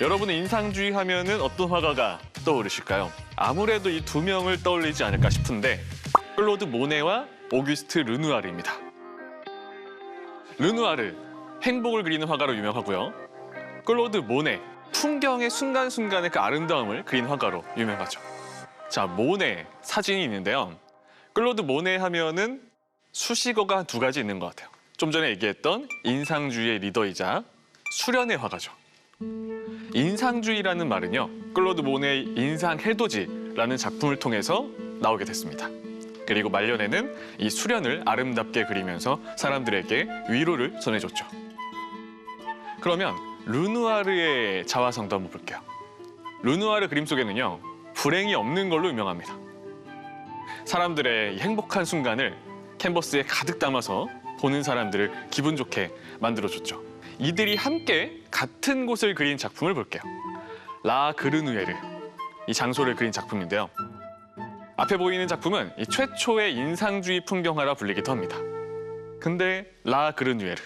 여러분은 인상주의 하면은 어떤 화가가 떠오르실까요? 아무래도 이 두 명을 떠올리지 않을까 싶은데 클로드 모네와 오규스트 르누아르입니다. 르누아르, 행복을 그리는 화가로 유명하고요. 클로드 모네, 풍경의 순간순간의 그 아름다움을 그린 화가로 유명하죠. 자, 모네 사진이 있는데요. 클로드 모네 하면은 수식어가 두 가지 있는 것 같아요. 좀 전에 얘기했던 인상주의의 리더이자 수련의 화가죠. 인상주의라는 말은요, 클로드 모네의 인상해돋이라는 작품을 통해서 나오게 됐습니다. 그리고 말년에는 이 수련을 아름답게 그리면서 사람들에게 위로를 전해줬죠. 그러면 르누아르의 자화상도 한번 볼게요. 르누아르 그림 속에는요, 불행이 없는 걸로 유명합니다. 사람들의 이 행복한 순간을 캔버스에 가득 담아서 보는 사람들을 기분 좋게 만들어줬죠. 이들이 함께 같은 곳을 그린 작품을 볼게요. 라 그르누에르, 이 장소를 그린 작품인데요. 앞에 보이는 작품은 이 최초의 인상주의 풍경화라 불리기도 합니다. 근데 라 그르누에르,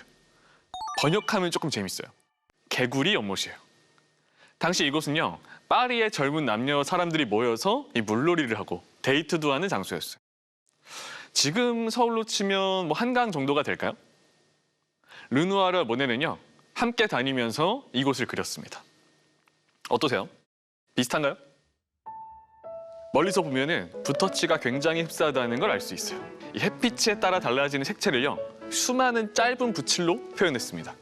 번역하면 조금 재밌어요. 개구리 연못이에요. 당시 이곳은요, 파리의 젊은 남녀 사람들이 모여서 이 물놀이를 하고 데이트도 하는 장소였어요. 지금 서울로 치면 뭐 한강 정도가 될까요? 르누아르와 모네는요, 함께 다니면서 이곳을 그렸습니다. 어떠세요? 비슷한가요? 멀리서 보면은 붓터치가 굉장히 흡사하다는 걸 알 수 있어요. 이 햇빛에 따라 달라지는 색채를요, 수많은 짧은 붓질로 표현했습니다.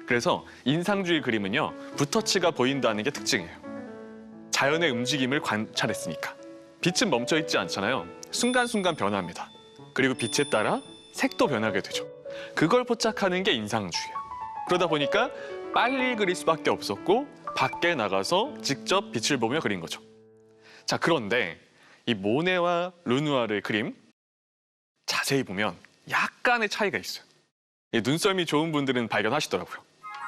그래서 인상주의 그림은요, 붓터치가 보인다는 게 특징이에요. 자연의 움직임을 관찰했으니까. 빛은 멈춰 있지 않잖아요. 순간순간 변합니다. 그리고 빛에 따라 색도 변하게 되죠. 그걸 포착하는 게 인상주의예요. 그러다 보니까 빨리 그릴 수밖에 없었고 밖에 나가서 직접 빛을 보며 그린 거죠. 자, 그런데 이 모네와 르누아르의 그림 자세히 보면 약간의 차이가 있어요. 이 눈썰미 좋은 분들은 발견하시더라고요.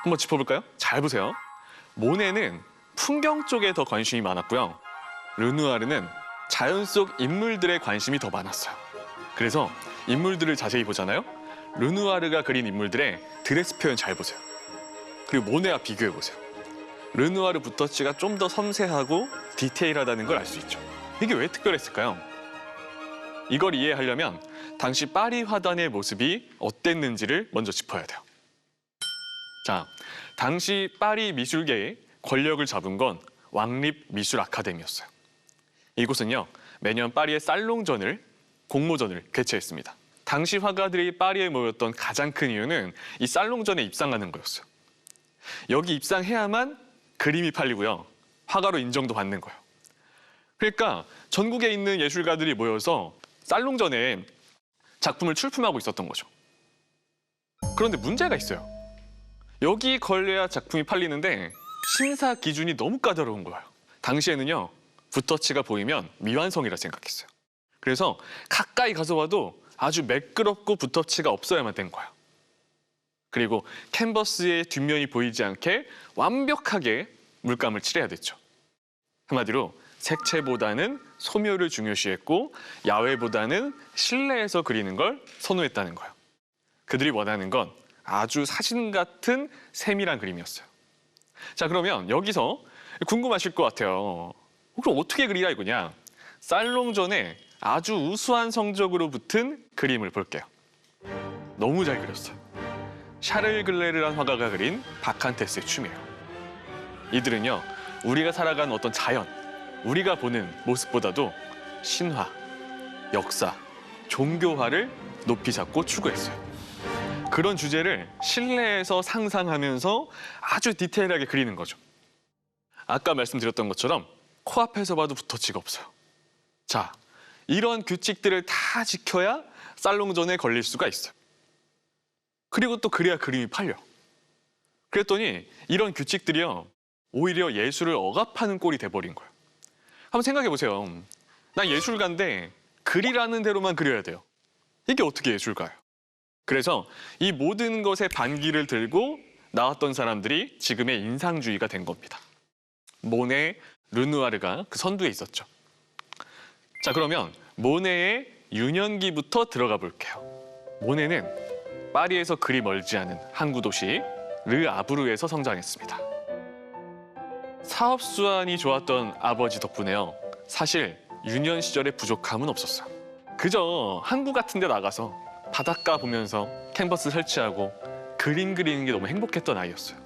한번 짚어볼까요? 잘 보세요. 모네는 풍경 쪽에 더 관심이 많았고요. 르누아르는 자연 속 인물들에 관심이 더 많았어요. 그래서 인물들을 자세히 보잖아요. 르누아르가 그린 인물들의 드레스 표현 잘 보세요. 그리고 모네와 비교해 보세요. 르누아르 붓터치가 좀 더 섬세하고 디테일하다는 걸 알 수 있죠. 이게 왜 특별했을까요? 이걸 이해하려면 당시 파리 화단의 모습이 어땠는지를 먼저 짚어야 돼요. 자, 당시 파리 미술계의 권력을 잡은 건 왕립 미술 아카데미였어요. 이곳은요, 매년 파리의 살롱전을, 공모전을 개최했습니다. 당시 화가들이 파리에 모였던 가장 큰 이유는 이 살롱전에 입상하는 거였어요. 여기 입상해야만 그림이 팔리고요, 화가로 인정도 받는 거예요. 그러니까 전국에 있는 예술가들이 모여서 살롱전에 작품을 출품하고 있었던 거죠. 그런데 문제가 있어요. 여기 걸려야 작품이 팔리는데 심사 기준이 너무 까다로운 거예요. 당시에는요, 붓터치가 보이면 미완성이라 생각했어요. 그래서 가까이 가서 봐도 아주 매끄럽고 붓터치가 없어야만 된 거예요. 그리고 캔버스의 뒷면이 보이지 않게 완벽하게 물감을 칠해야 됐죠. 한마디로 색채보다는 소묘를 중요시했고 야외보다는 실내에서 그리는 걸 선호했다는 거예요. 그들이 원하는 건 아주 사진 같은 세밀한 그림이었어요. 자, 그러면 여기서 궁금하실 것 같아요. 그럼 어떻게 그리라 이거냐? 살롱전에 아주 우수한 성적으로 붙은 그림을 볼게요. 너무 잘 그렸어요. 샤를 글레르란 화가가 그린 바칸테스의 춤이에요. 이들은요, 우리가 살아가는 어떤 자연, 우리가 보는 모습보다도 신화, 역사, 종교화를 높이 잡고 추구했어요. 그런 주제를 실내에서 상상하면서 아주 디테일하게 그리는 거죠. 아까 말씀드렸던 것처럼 코앞에서 봐도 붓터치가 없어요. 자, 이런 규칙들을 다 지켜야 살롱전에 걸릴 수가 있어요. 그리고 또 그래야 그림이 팔려. 그랬더니 이런 규칙들이요, 오히려 예술을 억압하는 꼴이 돼버린 거예요. 한번 생각해 보세요. 난 예술가인데 그리라는 대로만 그려야 돼요. 이게 어떻게 예술가예요? 그래서 이 모든 것에 반기를 들고 나왔던 사람들이 지금의 인상주의가 된 겁니다. 모네, 르누아르가 그 선두에 있었죠. 자, 그러면 모네의 유년기부터 들어가 볼게요. 모네는 파리에서 그리 멀지 않은 항구 도시 르 아브르에서 성장했습니다. 사업 수완이 좋았던 아버지 덕분에요. 사실 유년 시절에 부족함은 없었어요. 그저 항구 같은 데 나가서 바닷가 보면서 캔버스 설치하고 그림 그리는 게 너무 행복했던 아이였어요.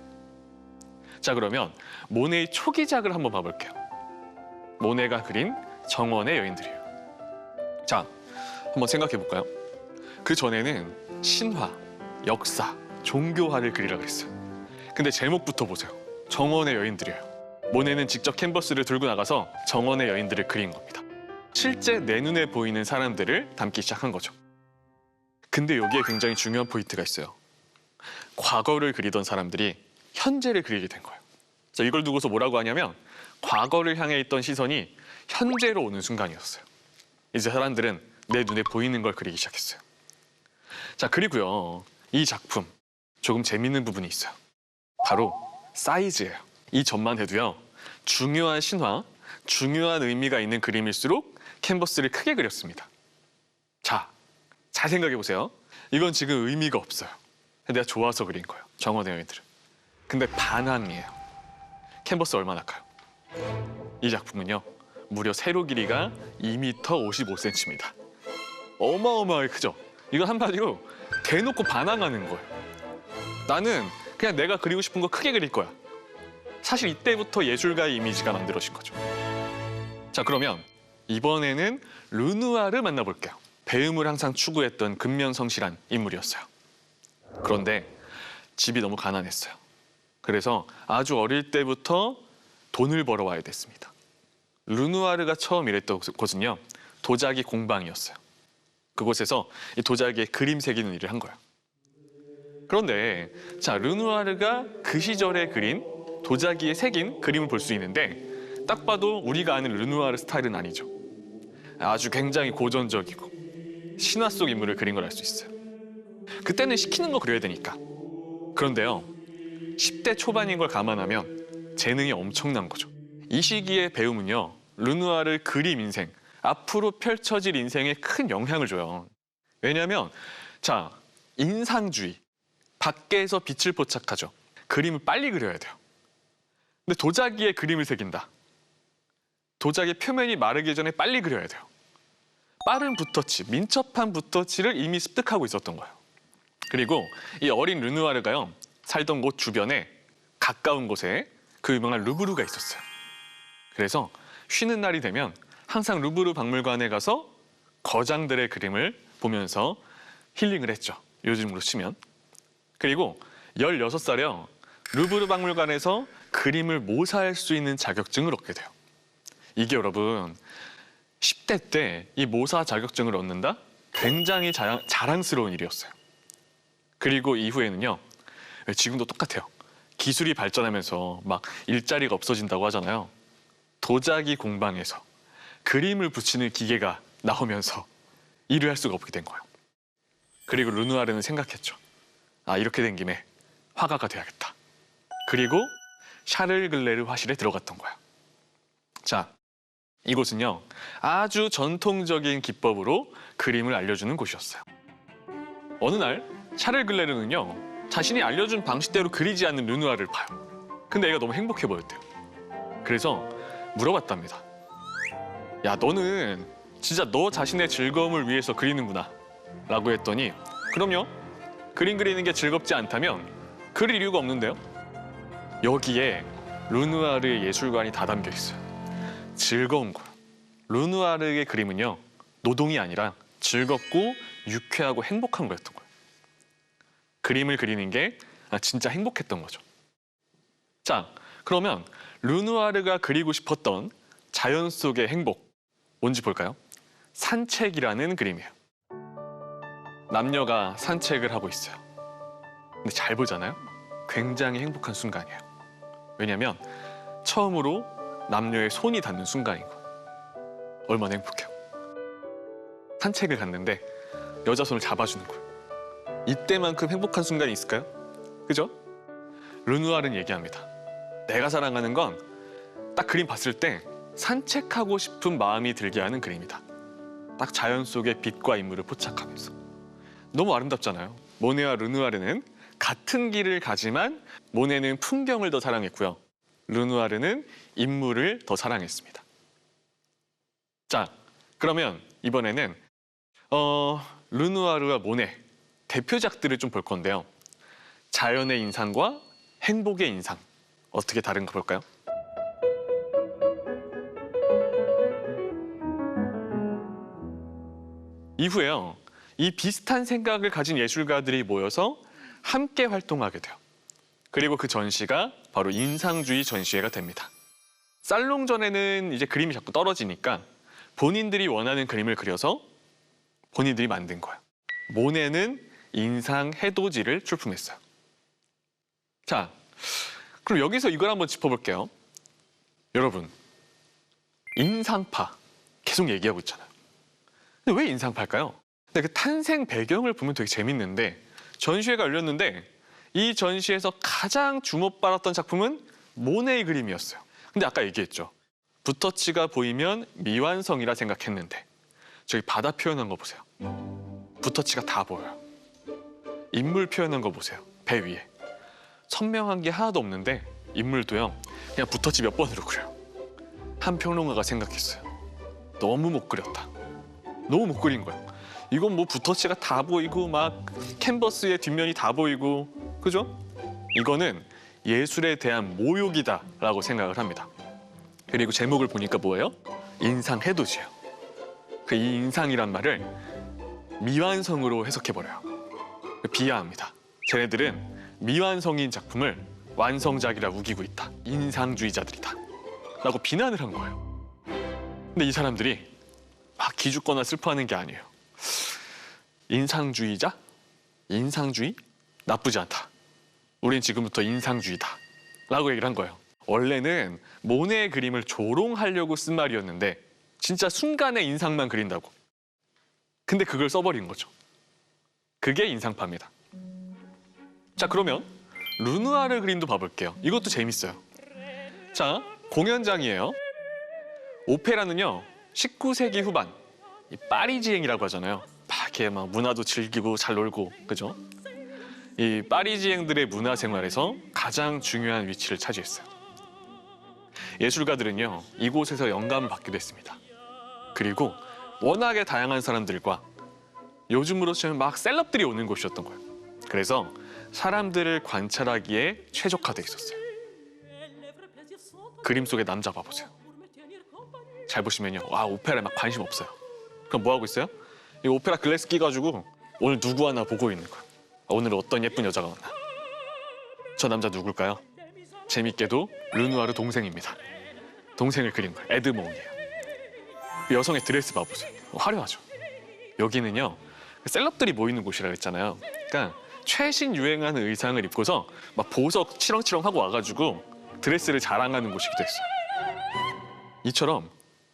자, 그러면 모네의 초기작을 한번 봐볼게요. 모네가 그린 정원의 여인들이에요. 자, 한번 생각해 볼까요? 그 전에는 신화, 역사, 종교화를 그리라 그랬어요. 근데 제목부터 보세요. 정원의 여인들이에요. 모네는 직접 캔버스를 들고 나가서 정원의 여인들을 그린 겁니다. 실제 내 눈에 보이는 사람들을 담기 시작한 거죠. 근데 여기에 굉장히 중요한 포인트가 있어요. 과거를 그리던 사람들이 현재를 그리게 된 거예요. 자, 이걸 두고서 뭐라고 하냐면 과거를 향해 있던 시선이 현재로 오는 순간이었어요. 이제 사람들은 내 눈에 보이는 걸 그리기 시작했어요. 자, 그리고요, 이 작품 조금 재밌는 부분이 있어요. 바로 사이즈예요. 이 점만 해도요, 중요한 신화, 중요한 의미가 있는 그림일수록 캔버스를 크게 그렸습니다. 자, 잘 생각해 보세요. 이건 지금 의미가 없어요. 내가 좋아서 그린 거예요, 정원의 여인들은. 근데 반항이에요. 캔버스 얼마나 커요? 이 작품은요, 무려 세로 길이가 2m 55cm입니다. 어마어마하게 크죠? 이건 한마디로 대놓고 반항하는 거예요. 나는 그냥 내가 그리고 싶은 거 크게 그릴 거야. 사실 이때부터 예술가의 이미지가 만들어진 거죠. 자, 그러면 이번에는 르누아르를 만나볼게요. 배움을 항상 추구했던 근면성실한 인물이었어요. 그런데 집이 너무 가난했어요. 그래서 아주 어릴 때부터 돈을 벌어와야 됐습니다. 르누아르가 처음 일했던 곳은요, 도자기 공방이었어요. 그곳에서 이 도자기에 그림 새기는 일을 한 거예요. 그런데 자, 르누아르가 그 시절에 그린 도자기에 새긴 그림을 볼 수 있는데 딱 봐도 우리가 아는 르누아르 스타일은 아니죠. 아주 굉장히 고전적이고 신화 속 인물을 그린 걸 알 수 있어요. 그때는 시키는 거 그려야 되니까. 그런데요, 10대 초반인 걸 감안하면 재능이 엄청난 거죠. 이 시기의 배움은요, 르누아르 그림 인생, 앞으로 펼쳐질 인생에 큰 영향을 줘요. 왜냐하면 자, 인상주의, 밖에서 빛을 포착하죠. 그림을 빨리 그려야 돼요. 근데 도자기에 그림을 새긴다. 도자기 표면이 마르기 전에 빨리 그려야 돼요. 빠른 붓터치, 민첩한 붓터치를 이미 습득하고 있었던 거예요. 그리고 이 어린 르누아르가요, 살던 곳 주변에 가까운 곳에 그 유명한 루브르가 있었어요. 그래서 쉬는 날이 되면 항상 루브르 박물관에 가서 거장들의 그림을 보면서 힐링을 했죠. 요즘으로 치면. 그리고 16살에요. 루브르 박물관에서 그림을 모사할 수 있는 자격증을 얻게 돼요. 이게 여러분 10대 때 이 모사 자격증을 얻는다? 굉장히 자랑스러운 일이었어요. 그리고 이후에는요, 지금도 똑같아요. 기술이 발전하면서 막 일자리가 없어진다고 하잖아요. 도자기 공방에서 그림을 붙이는 기계가 나오면서 일을 할 수가 없게 된 거예요. 그리고 르누아르는 생각했죠. 아, 이렇게 된 김에 화가가 돼야겠다. 그리고 샤를 글레르 화실에 들어갔던 거야. 자, 이곳은요, 아주 전통적인 기법으로 그림을 알려주는 곳이었어요. 어느 날 샤를 글레르는요, 자신이 알려준 방식대로 그리지 않는 르누아르를 봐요. 근데 얘가 너무 행복해 보였대요. 그래서 물어봤답니다. 야, 너는 진짜 너 자신의 즐거움을 위해서 그리는구나 라고 했더니, 그럼요, 그림 그리는 게 즐겁지 않다면 그릴 이유가 없는데요. 여기에 르누아르의 예술관이 다 담겨 있어요. 즐거운 거예요. 르누아르의 그림은요, 노동이 아니라 즐겁고 유쾌하고 행복한 거였던 거예요. 그림을 그리는 게 진짜 행복했던 거죠. 자, 그러면 르누아르가 그리고 싶었던 자연 속의 행복, 뭔지 볼까요? 산책이라는 그림이에요. 남녀가 산책을 하고 있어요. 근데 잘 보잖아요? 굉장히 행복한 순간이에요. 왜냐면 처음으로 남녀의 손이 닿는 순간인 거. 얼마나 행복해요. 산책을 갔는데 여자 손을 잡아주는 거예요. 이때만큼 행복한 순간이 있을까요? 그죠? 르누아르는 얘기합니다. 내가 사랑하는 건 딱 그림 봤을 때 산책하고 싶은 마음이 들게 하는 그림이다. 딱 자연 속의 빛과 인물을 포착하면서. 너무 아름답잖아요. 모네와 르누아르는 같은 길을 가지만 모네는 풍경을 더 사랑했고요. 르누아르는 인물을 더 사랑했습니다. 자, 그러면 이번에는 르누아르와 모네 대표작들을 좀 볼 건데요. 자연의 인상과 행복의 인상, 어떻게 다른가 볼까요? 이후에요, 이 비슷한 생각을 가진 예술가들이 모여서 함께 활동하게 돼요. 그리고 그 전시가 바로 인상주의 전시회가 됩니다. 살롱전에는 이제 그림이 자꾸 떨어지니까 본인들이 원하는 그림을 그려서 본인들이 만든 거예요. 모네는 인상 해돋이를 출품했어요. 자, 그럼 여기서 이걸 한번 짚어볼게요. 여러분, 인상파 계속 얘기하고 있잖아요. 근데 왜 인상파일까요? 근데 그 탄생 배경을 보면 되게 재밌는데, 전시회가 열렸는데 이 전시에서 가장 주목받았던 작품은 모네의 그림이었어요. 근데 아까 얘기했죠. 붓터치가 보이면 미완성이라 생각했는데 저기 바다 표현한 거 보세요. 붓터치가 다 보여요. 인물 표현한 거 보세요. 배 위에. 선명한 게 하나도 없는데 인물도요, 그냥 붓터치 몇 번으로 그려요. 한 평론가가 생각했어요. 너무 못 그렸다. 너무 못 그린 거예요. 이건 뭐 붓터치가 다 보이고 막 캔버스의 뒷면이 다 보이고, 그죠? 이거는 예술에 대한 모욕이다라고 생각을 합니다. 그리고 제목을 보니까 뭐예요? 인상 해돋이에요. 그 이 인상이란 말을 미완성으로 해석해버려요. 비하합니다. 쟤네들은 미완성인 작품을 완성작이라 우기고 있다. 인상주의자들이다. 라고 비난을 한 거예요. 근데 이 사람들이 막 기죽거나 슬퍼하는 게 아니에요. 인상주의자? 인상주의? 나쁘지 않다. 우린 지금부터 인상주의다. 라고 얘기를 한 거예요. 원래는 모네의 그림을 조롱하려고 쓴 말이었는데 진짜 순간에 인상만 그린다고. 근데 그걸 써버린 거죠. 그게 인상파입니다. 자, 그러면 르누아르 그림도 봐볼게요. 이것도 재밌어요. 자, 공연장이에요. 오페라는요, 19세기 후반 이 파리지앵이라고 하잖아요. 막 이렇게 막 문화도 즐기고 잘 놀고, 그죠? 이 파리지앵들의 문화 생활에서 가장 중요한 위치를 차지했어요. 예술가들은요, 이곳에서 영감을 받기도 했습니다. 그리고 워낙에 다양한 사람들과 요즘으로 치면 막 셀럽들이 오는 곳이었던 거예요. 그래서 사람들을 관찰하기에 최적화돼 있었어요. 그림 속의 남자 봐보세요. 잘 보시면요, 와, 오페라에 막 관심 없어요. 그럼 뭐 하고 있어요? 이 오페라 글래스 끼가지고 오늘 누구 하나 보고 있는 거예요. 오늘 어떤 예쁜 여자가 왔나? 저 남자 누굴까요? 재밌게도 르누아르 동생입니다. 동생을 그린 거예요. 에드몽이에요. 여성의 드레스 봐보세요. 화려하죠. 여기는요, 셀럽들이 모이는 곳이라 그랬잖아요. 그러니까 최신 유행하는 의상을 입고서 막 보석 치렁치렁하고 와가지고 드레스를 자랑하는 곳이기도 했어요. 이처럼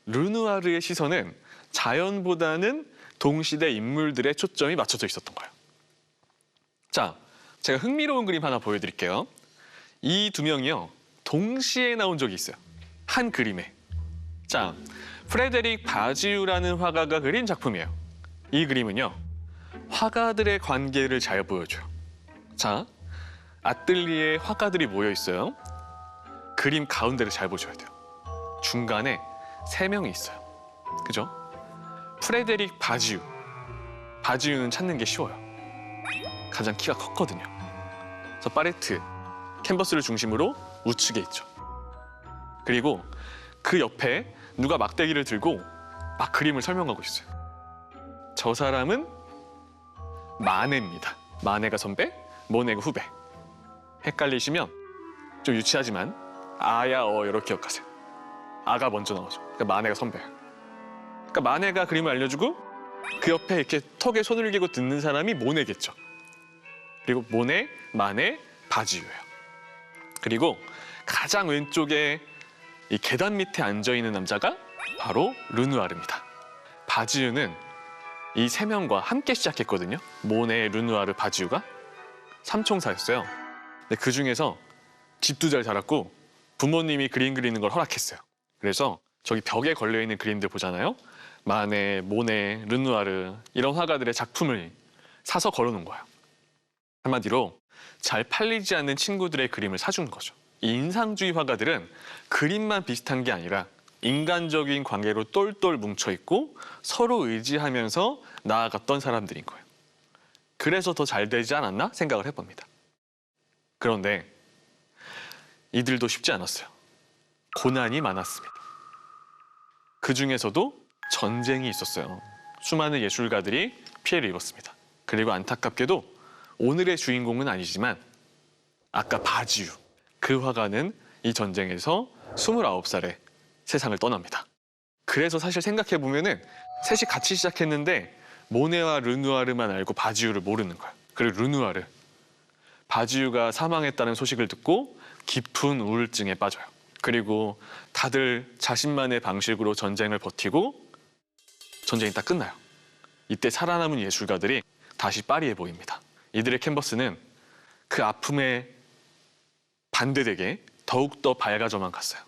르누아르의 시선은 자연보다는 동시대 인물들의 초점이 맞춰져 있었던 거예요. 자, 제가 흥미로운 그림 하나 보여드릴게요. 이 두 명이요, 동시에 나온 적이 있어요. 한 그림에. 자, 프레데릭 바지유라는 화가가 그린 작품이에요. 이 그림은요, 화가들의 관계를 잘 보여줘요. 자, 아뜰리에 화가들이 모여 있어요. 그림 가운데를 잘 보셔야 돼요. 중간에 3명이 있어요. 그죠? 프레데릭 바지유. 바지유는 찾는 게 쉬워요. 가장 키가 컸거든요. 그래서 파레트, 캔버스를 중심으로 우측에 있죠. 그리고 그 옆에 누가 막대기를 들고 막 그림을 설명하고 있어요. 저 사람은 마네입니다. 마네가 선배, 모네가 후배. 헷갈리시면 좀 유치하지만 아야 이렇게 기억하세요. 아가 먼저 나오죠. 그러니까 마네가 선배예요. 그러니까 마네가 그림을 알려주고 그 옆에 이렇게 턱에 손을 기고 듣는 사람이 모네겠죠. 그리고 모네, 마네, 바지유예요. 그리고 가장 왼쪽에 이 계단 밑에 앉아있는 남자가 바로 르누아르입니다. 바지유는 이 3명과 함께 시작했거든요. 모네, 르누아르, 바지유가 삼총사였어요. 근데 그 중에서 집도 잘 살았고 부모님이 그림 그리는 걸 허락했어요. 그래서 저기 벽에 걸려있는 그림들 보잖아요. 마네, 모네, 르누아르 이런 화가들의 작품을 사서 걸어놓은 거예요. 한마디로 잘 팔리지 않는 친구들의 그림을 사준 거죠. 이 인상주의 화가들은 그림만 비슷한 게 아니라 인간적인 관계로 똘똘 뭉쳐있고 서로 의지하면서 나아갔던 사람들인 거예요. 그래서 더 잘 되지 않았나 생각을 해봅니다. 그런데 이들도 쉽지 않았어요. 고난이 많았습니다. 그 중에서도 전쟁이 있었어요. 수많은 예술가들이 피해를 입었습니다. 그리고 안타깝게도 오늘의 주인공은 아니지만 아까 바지유, 그 화가는 이 전쟁에서 29살에 세상을 떠납니다. 그래서 사실 생각해보면은 셋이 같이 시작했는데 모네와 르누아르만 알고 바지유를 모르는 거예요. 그리고 르누아르, 바지유가 사망했다는 소식을 듣고 깊은 우울증에 빠져요. 그리고 다들 자신만의 방식으로 전쟁을 버티고 전쟁이 딱 끝나요. 이때 살아남은 예술가들이 다시 파리에 모입니다. 이들의 캔버스는 그 아픔에 반대되게 더욱더 밝아져만 갔어요.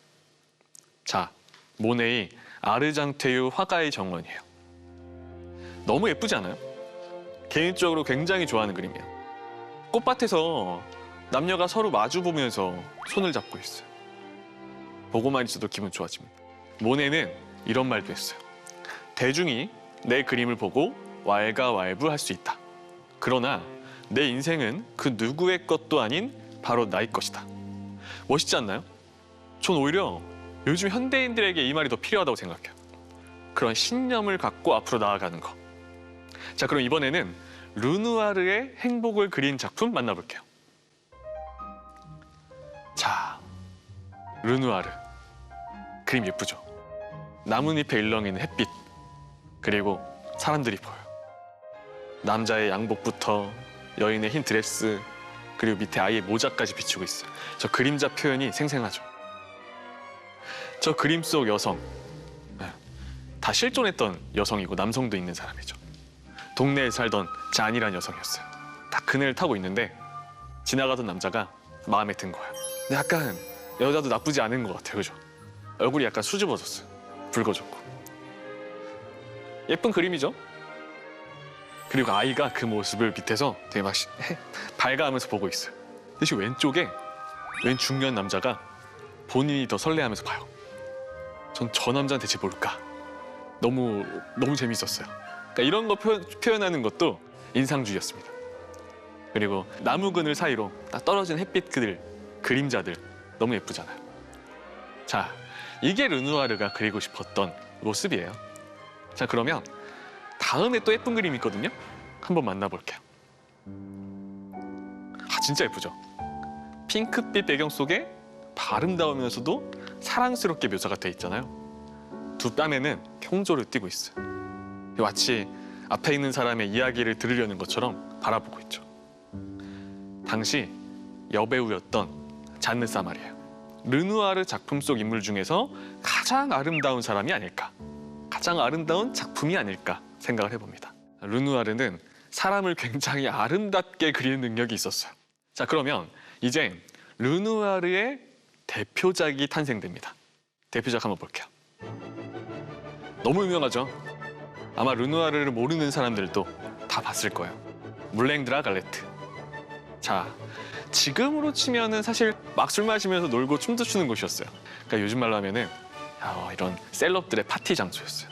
자, 모네의 아르장테유 화가의 정원이에요. 너무 예쁘지 않아요? 개인적으로 굉장히 좋아하는 그림이에요. 꽃밭에서 남녀가 서로 마주 보면서 손을 잡고 있어요. 보고만 있어도 기분 좋아집니다. 모네는 이런 말도 했어요. 대중이 내 그림을 보고 왈가왈부할 수 있다. 그러나 내 인생은 그 누구의 것도 아닌 바로 나의 것이다. 멋있지 않나요? 전 오히려 요즘 현대인들에게 이 말이 더 필요하다고 생각해요. 그런 신념을 갖고 앞으로 나아가는 거. 자, 그럼 이번에는 르누아르의 행복을 그린 작품 만나볼게요. 자, 르누아르. 그림 예쁘죠? 나뭇잎에 일렁이는 햇빛, 그리고 사람들이 보여요. 남자의 양복부터 여인의 흰 드레스, 그리고 밑에 아이의 모자까지 비추고 있어요. 저 그림자 표현이 생생하죠. 저 그림 속 여성, 다 실존했던 여성이고 남성도 있는 사람이죠. 동네에 살던 잔이란 여성이었어요. 딱 그네를 타고 있는데 지나가던 남자가 마음에 든 거야. 근데 약간 여자도 나쁘지 않은 것 같아요, 그죠? 얼굴이 약간 수줍어졌어요. 붉어졌고. 예쁜 그림이죠? 그리고 아이가 그 모습을 밑에서 되게 막 발가하면서 보고 있어요. 대신 왼쪽에 웬 중년 남자가 본인이 더 설레하면서 봐요. 전 저 남자는 대체 뭘까? 너무 재밌었어요. 그러니까 이런 거 표현하는 것도 인상주의였습니다. 그리고 나무 그늘 사이로 딱 떨어진 햇빛 그림자들 너무 예쁘잖아요. 자, 이게 르누아르가 그리고 싶었던 모습이에요. 자, 그러면 다음에 또 예쁜 그림이 있거든요. 한번 만나볼게요. 아, 진짜 예쁘죠? 핑크빛 배경 속에 아름다우면서도 사랑스럽게 묘사가 돼 있잖아요. 두 뺨에는 홍조를 띠고 있어요. 마치 앞에 있는 사람의 이야기를 들으려는 것처럼 바라보고 있죠. 당시 여배우였던 잔느 사마리에요. 르누아르 작품 속 인물 중에서 가장 아름다운 사람이 아닐까, 가장 아름다운 작품이 아닐까 생각을 해봅니다. 르누아르는 사람을 굉장히 아름답게 그리는 능력이 있었어요. 자, 그러면 이제 르누아르의 대표작이 탄생됩니다. 대표작 한번 볼게요. 너무 유명하죠? 아마 르누아르를 모르는 사람들도 다 봤을 거예요. 물랭드라 갈레트. 자, 지금으로 치면은 사실 막 술 마시면서 놀고 춤도 추는 곳이었어요. 그러니까 요즘 말로 하면은 이런 셀럽들의 파티 장소였어요.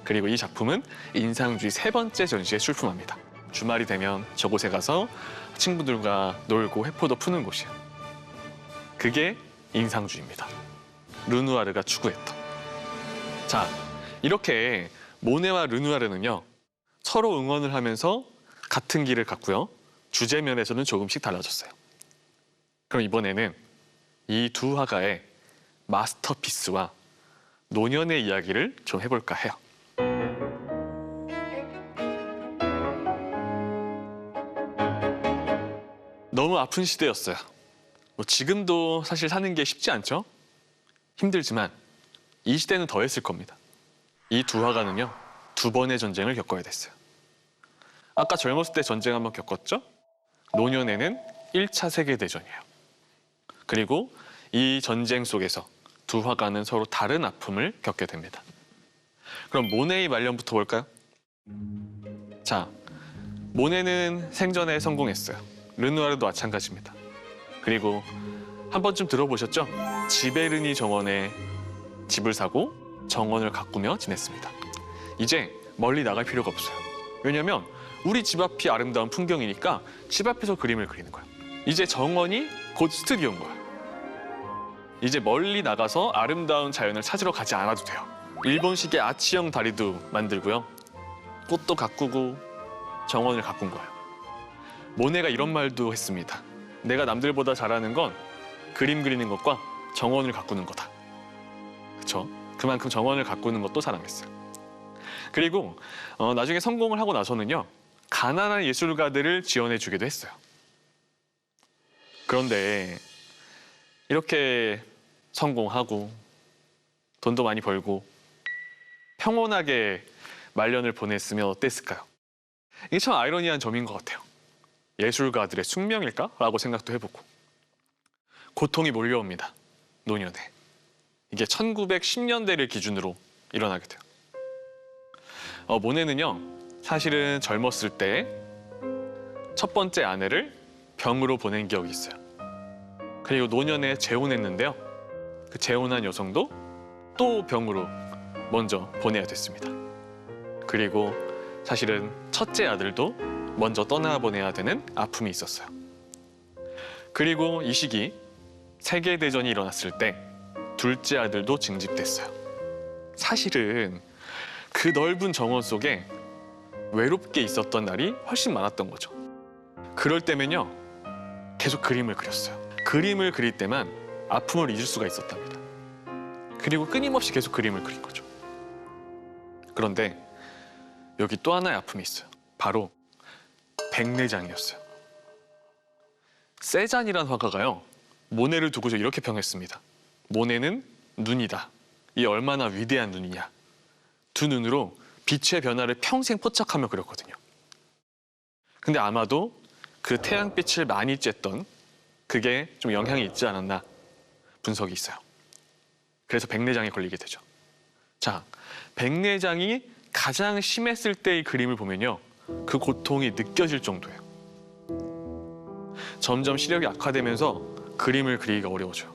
그리고 이 작품은 인상주의 3번째 전시에 출품합니다. 주말이 되면 저곳에 가서 친구들과 놀고 회포도 푸는 곳이에요. 그게 인상주의입니다. 르누아르가 추구했던. 자, 이렇게 모네와 르누아르는요, 서로 응원을 하면서 같은 길을 갔고요. 주제면에서는 조금씩 달라졌어요. 그럼 이번에는 이 두 화가의 마스터피스와 노년의 이야기를 좀 해볼까 해요. 너무 아픈 시대였어요. 지금도 사실 사는 게 쉽지 않죠? 힘들지만 이 시대는 더했을 겁니다. 이 두 화가는요, 2번의 전쟁을 겪어야 됐어요. 아까 젊었을 때 전쟁 한번 겪었죠? 노년에는 1차 세계대전이에요. 그리고 이 전쟁 속에서 두 화가는 서로 다른 아픔을 겪게 됩니다. 그럼 모네의 말년부터 볼까요? 자, 모네는 생전에 성공했어요. 르누아르도 마찬가지입니다. 그리고 한 번쯤 들어보셨죠? 지베르니 정원에 집을 사고 정원을 가꾸며 지냈습니다. 이제 멀리 나갈 필요가 없어요. 왜냐면 우리 집 앞이 아름다운 풍경이니까 집 앞에서 그림을 그리는 거야. 이제 정원이 곧 스튜디오인 거야. 이제 멀리 나가서 아름다운 자연을 찾으러 가지 않아도 돼요. 일본식의 아치형 다리도 만들고요. 꽃도 가꾸고 정원을 가꾼 거예요. 모네가 이런 말도 했습니다. 내가 남들보다 잘하는 건 그림 그리는 것과 정원을 가꾸는 거다. 그렇죠? 그만큼 정원을 가꾸는 것도 사랑했어요. 그리고 나중에 성공을 하고 나서는요. 가난한 예술가들을 지원해 주기도 했어요. 그런데 이렇게 성공하고 돈도 많이 벌고 평온하게 말년을 보냈으면 어땠을까요? 이게 참 아이러니한 점인 것 같아요. 예술가들의 숙명일까? 라고 생각도 해보고. 고통이 몰려옵니다. 노년에. 이게 1910년대를 기준으로 일어나게 돼요. 모네는요. 사실은 젊었을 때 첫 번째 아내를 병으로 보낸 기억이 있어요. 그리고 노년에 재혼했는데요. 그 재혼한 여성도 또 병으로 먼저 보내야 됐습니다. 그리고 사실은 첫째 아들도 먼저 떠나보내야 되는 아픔이 있었어요. 그리고 이 시기 세계대전이 일어났을 때 둘째 아들도 징집됐어요. 사실은 그 넓은 정원 속에 외롭게 있었던 날이 훨씬 많았던 거죠. 그럴 때면요. 계속 그림을 그렸어요. 그림을 그릴 때만 아픔을 잊을 수가 있었답니다. 그리고 끊임없이 계속 그림을 그린 거죠. 그런데 여기 또 하나의 아픔이 있어요. 바로 백내장이었어요. 세잔이란 화가가요. 모네를 두고서 이렇게 평했습니다. 모네는 눈이다. 이 얼마나 위대한 눈이냐. 두 눈으로 빛의 변화를 평생 포착하며 그렸거든요. 근데 아마도 그 태양빛을 많이 쬐던 그게 좀 영향이 있지 않았나 분석이 있어요. 그래서 백내장에 걸리게 되죠. 자, 백내장이 가장 심했을 때의 그림을 보면요. 그 고통이 느껴질 정도예요. 점점 시력이 악화되면서 그림을 그리기가 어려워져요.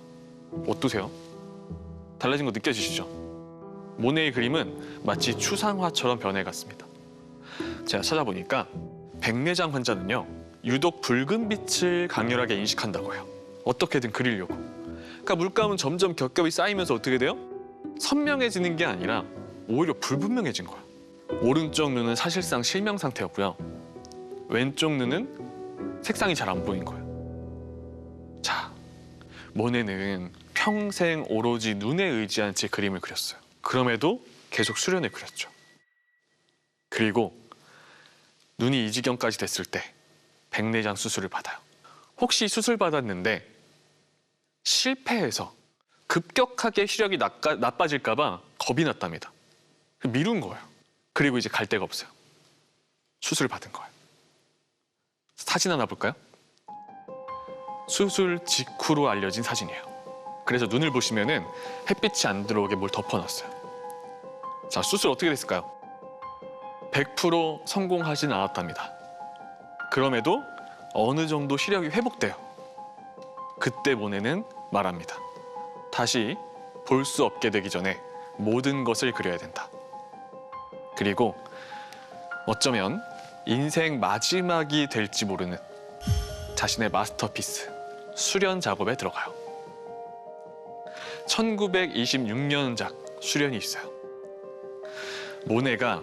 어떠세요? 달라진 거 느껴지시죠? 모네의 그림은 마치 추상화처럼 변해갔습니다. 제가 찾아보니까 백내장 환자는요. 유독 붉은 빛을 강렬하게 인식한다고 해요. 어떻게든 그리려고. 그러니까 물감은 점점 겹겹이 쌓이면서 어떻게 돼요? 선명해지는 게 아니라 오히려 불분명해진 거야. 오른쪽 눈은 사실상 실명 상태였고요. 왼쪽 눈은 색상이 잘 안 보인 거예요. 자, 모네는 평생 오로지 눈에 의지한 채 그림을 그렸어요. 그럼에도 계속 수련을 그렸죠. 그리고 눈이 이 지경까지 됐을 때 백내장 수술을 받아요. 혹시 수술 받았는데 실패해서 급격하게 시력이 나빠질까 봐 겁이 났답니다. 미룬 거예요. 그리고 이제 갈 데가 없어요. 수술을 받은 거예요. 사진 하나 볼까요? 수술 직후로 알려진 사진이에요. 그래서 눈을 보시면은 햇빛이 안 들어오게 뭘 덮어놨어요. 자, 수술 어떻게 됐을까요? 100% 성공하진 않았답니다. 그럼에도 어느 정도 시력이 회복돼요. 그때 모네는 말합니다. 다시 볼 수 없게 되기 전에 모든 것을 그려야 된다. 그리고 어쩌면 인생 마지막이 될지 모르는 자신의 마스터피스, 수련 작업에 들어가요. 1926년작 수련이 있어요. 모네가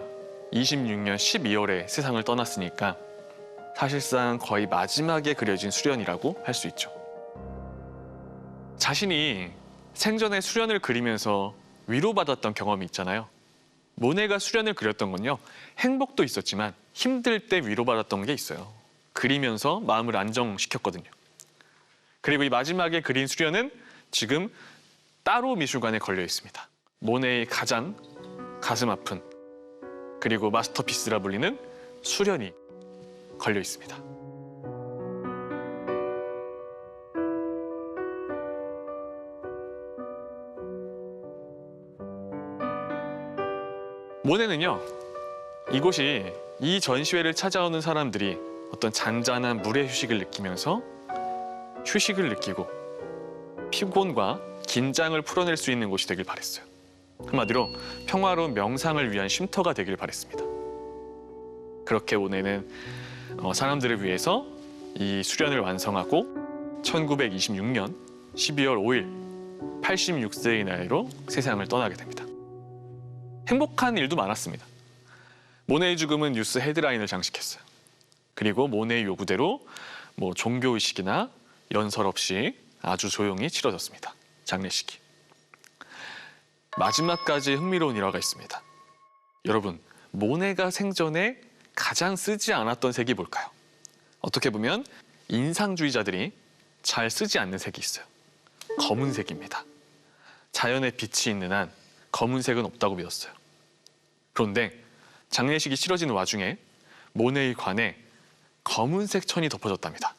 26년 12월에 세상을 떠났으니까 사실상 거의 마지막에 그려진 수련이라고 할 수 있죠. 자신이 생전에 수련을 그리면서 위로받았던 경험이 있잖아요. 모네가 수련을 그렸던 건요. 행복도 있었지만 힘들 때 위로받았던 게 있어요. 그리면서 마음을 안정시켰거든요. 그리고 이 마지막에 그린 수련은 지금 따로 미술관에 걸려 있습니다. 모네의 가장 가슴 아픈 그리고 마스터피스라 불리는 수련이 걸려 있습니다. 모네는요, 이곳이 이 전시회를 찾아오는 사람들이 어떤 잔잔한 물의 휴식을 느끼면서 휴식을 느끼고 피곤과 긴장을 풀어낼 수 있는 곳이 되길 바랬어요. 한마디로 평화로운 명상을 위한 쉼터가 되길 바랬습니다. 그렇게 모네는 사람들을 위해서 이 수련을 완성하고 1926년 12월 5일 86세의 나이로 세상을 떠나게 됩니다. 행복한 일도 많았습니다. 모네의 죽음은 뉴스 헤드라인을 장식했어요. 그리고 모네의 요구대로 종교의식이나 연설 없이 아주 조용히 치러졌습니다. 장례식이. 마지막까지 흥미로운 일화가 있습니다. 여러분, 모네가 생전에 가장 쓰지 않았던 색이 뭘까요? 어떻게 보면 인상주의자들이 잘 쓰지 않는 색이 있어요. 검은색입니다. 자연의 빛이 있는 한 검은색은 없다고 믿었어요. 그런데 장례식이 치러지는 와중에 모네의 관에 검은색 천이 덮어졌답니다.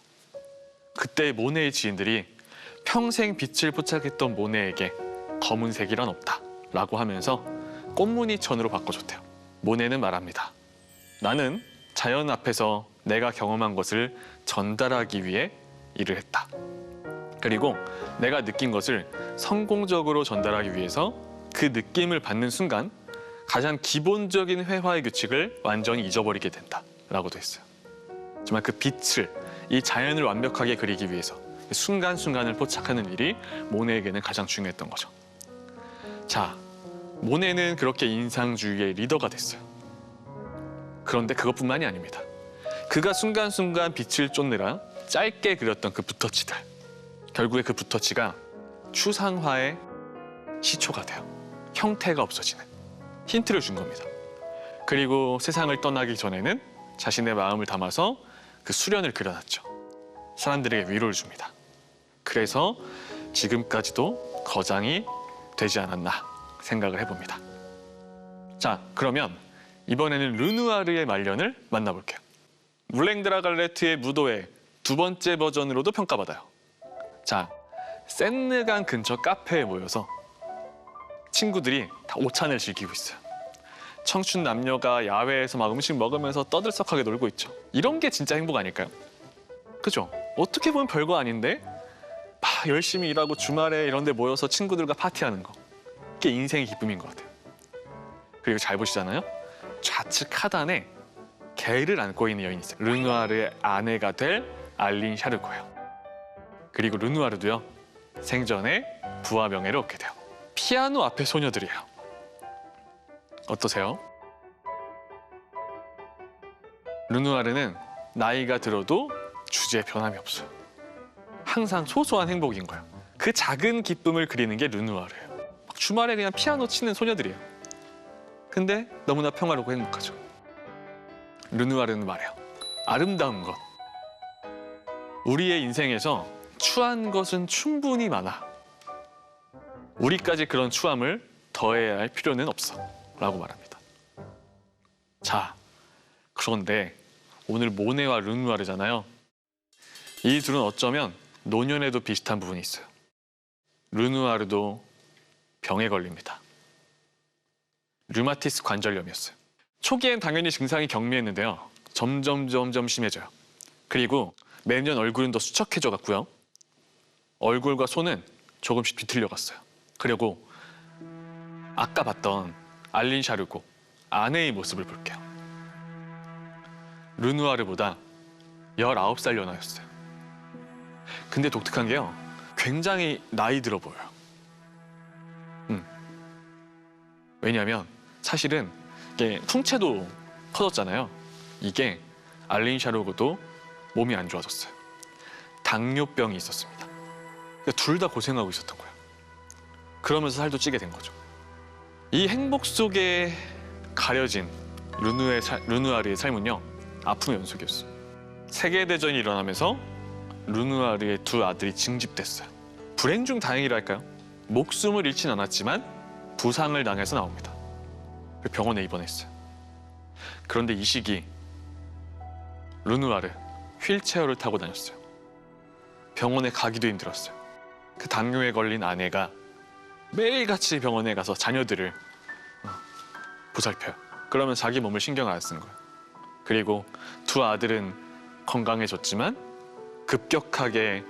그때 모네의 지인들이 평생 빛을 포착했던 모네에게 검은색이란 없다라고 하면서 꽃무늬 천으로 바꿔줬대요. 모네는 말합니다. 나는 자연 앞에서 내가 경험한 것을 전달하기 위해 일을 했다. 그리고 내가 느낀 것을 성공적으로 전달하기 위해서 그 느낌을 받는 순간 가장 기본적인 회화의 규칙을 완전히 잊어버리게 된다라고도 했어요. 정말 그 빛을, 이 자연을 완벽하게 그리기 위해서 순간순간을 포착하는 일이 모네에게는 가장 중요했던 거죠. 자, 모네는 그렇게 인상주의의 리더가 됐어요. 그런데 그것뿐만이 아닙니다. 그가 순간순간 빛을 쫓느라 짧게 그렸던 그 붓터치들, 결국에 그 붓터치가 추상화의 시초가 돼요. 형태가 없어지는 힌트를 준 겁니다. 그리고 세상을 떠나기 전에는 자신의 마음을 담아서 그 수련을 그려놨죠. 사람들에게 위로를 줍니다. 그래서 지금까지도 거장이 되지 않았나 생각을 해봅니다. 자, 그러면 이번에는 르누아르의 말년을 만나볼게요. 물랭드라갈레트의 무도회 두 번째 버전으로도 평가받아요. 자, 센느강 근처 카페에 모여서 친구들이 다 오찬을 즐기고 있어요. 청춘 남녀가 야외에서 막 음식 먹으면서 떠들썩하게 놀고 있죠. 이런 게 진짜 행복 아닐까요? 그죠? 어떻게 보면 별거 아닌데 막 열심히 일하고 주말에 이런 데 모여서 친구들과 파티하는 거. 그게 인생의 기쁨인 것 같아요. 그리고 잘 보시잖아요. 좌측 하단에 개를 안고 있는 여인이 있어요. 르누아르의 아내가 될 알린 샤르고예요. 그리고 르누아르도요. 생전에 부와 명예를 얻게 돼요. 피아노 앞에 소녀들이에요. 어떠세요? 르누아르는 나이가 들어도 주제에 변함이 없어요. 항상 소소한 행복인 거예요. 그 작은 기쁨을 그리는 게 르누아르예요. 막 주말에 그냥 피아노 치는 소녀들이에요. 근데 너무나 평화롭고 행복하죠. 르누아르는 말해요. 아름다운 것. 우리의 인생에서 추한 것은 충분히 많아. 우리까지 그런 추함을 더해야 할 필요는 없어. 라고 말합니다. 자, 그런데 오늘 모네와 르누아르잖아요. 이 둘은 어쩌면 노년에도 비슷한 부분이 있어요. 르누아르도 병에 걸립니다. 류마티스 관절염이었어요. 초기엔 당연히 증상이 경미했는데요. 점점 심해져요. 그리고 매년 얼굴은 더 수척해져 갔고요. 얼굴과 손은 조금씩 뒤틀려 갔어요. 그리고 아까 봤던 알린 샤르고 아내의 모습을 볼게요. 르누아르보다 19살 연하였어요. 근데 독특한 게요. 굉장히 나이 들어 보여요. 왜냐하면 사실은 이게 풍채도 커졌잖아요. 이게 알린 샤르고도 몸이 안 좋아졌어요. 당뇨병이 있었습니다. 그러니까 둘 다 고생하고 있었던 거예요. 그러면서 살도 찌게 된 거죠. 이 행복 속에 가려진 르누아르의 삶은요. 아픔의 연속이었어요. 세계대전이 일어나면서 르누아르의 두 아들이 징집됐어요. 불행 중 다행이랄까요? 목숨을 잃진 않았지만 부상을 당해서 나옵니다. 병원에 입원했어요. 그런데 이 시기 르누아르 휠체어를 타고 다녔어요. 병원에 가기도 힘들었어요. 그 당뇨에 걸린 아내가 매일같이 병원에 가서 자녀들을 보살펴요. 그러면 자기 몸을 신경 안 쓰는 거예요. 그리고 두 아들은 건강해졌지만 급격하게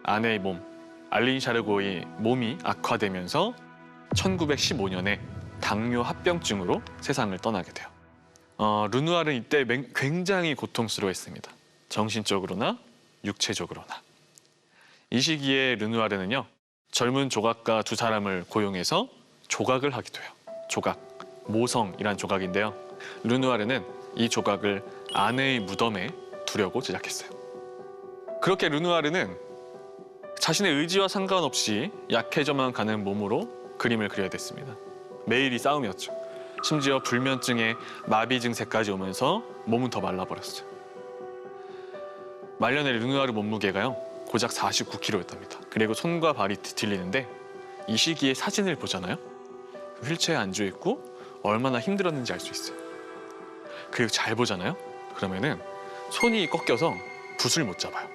아내의 몸, 알린 샤르고의 몸이 악화되면서 1915년에 당뇨 합병증으로 세상을 떠나게 돼요. 르누아르는 이때 굉장히 고통스러워했습니다. 정신적으로나 육체적으로나. 이 시기에 르누아르는요, 젊은 조각가 두 사람을 고용해서 조각을 하기도 해요. 조각, 모성이란 조각인데요. 르누아르는 이 조각을 아내의 무덤에 두려고 제작했어요. 그렇게 르누아르는 자신의 의지와 상관없이 약해져만 가는 몸으로 그림을 그려야 됐습니다. 매일이 싸움이었죠. 심지어 불면증에 마비 증세까지 오면서 몸은 더 말라버렸어요. 말년에 르누아르 몸무게가요, 고작 49kg였답니다. 그리고 손과 발이 뒤틀리는데 이 시기에 사진을 보잖아요. 휠체어에 앉아 있고 얼마나 힘들었는지 알 수 있어요. 그리고 잘 보잖아요. 그러면은 손이 꺾여서 붓을 못 잡아요.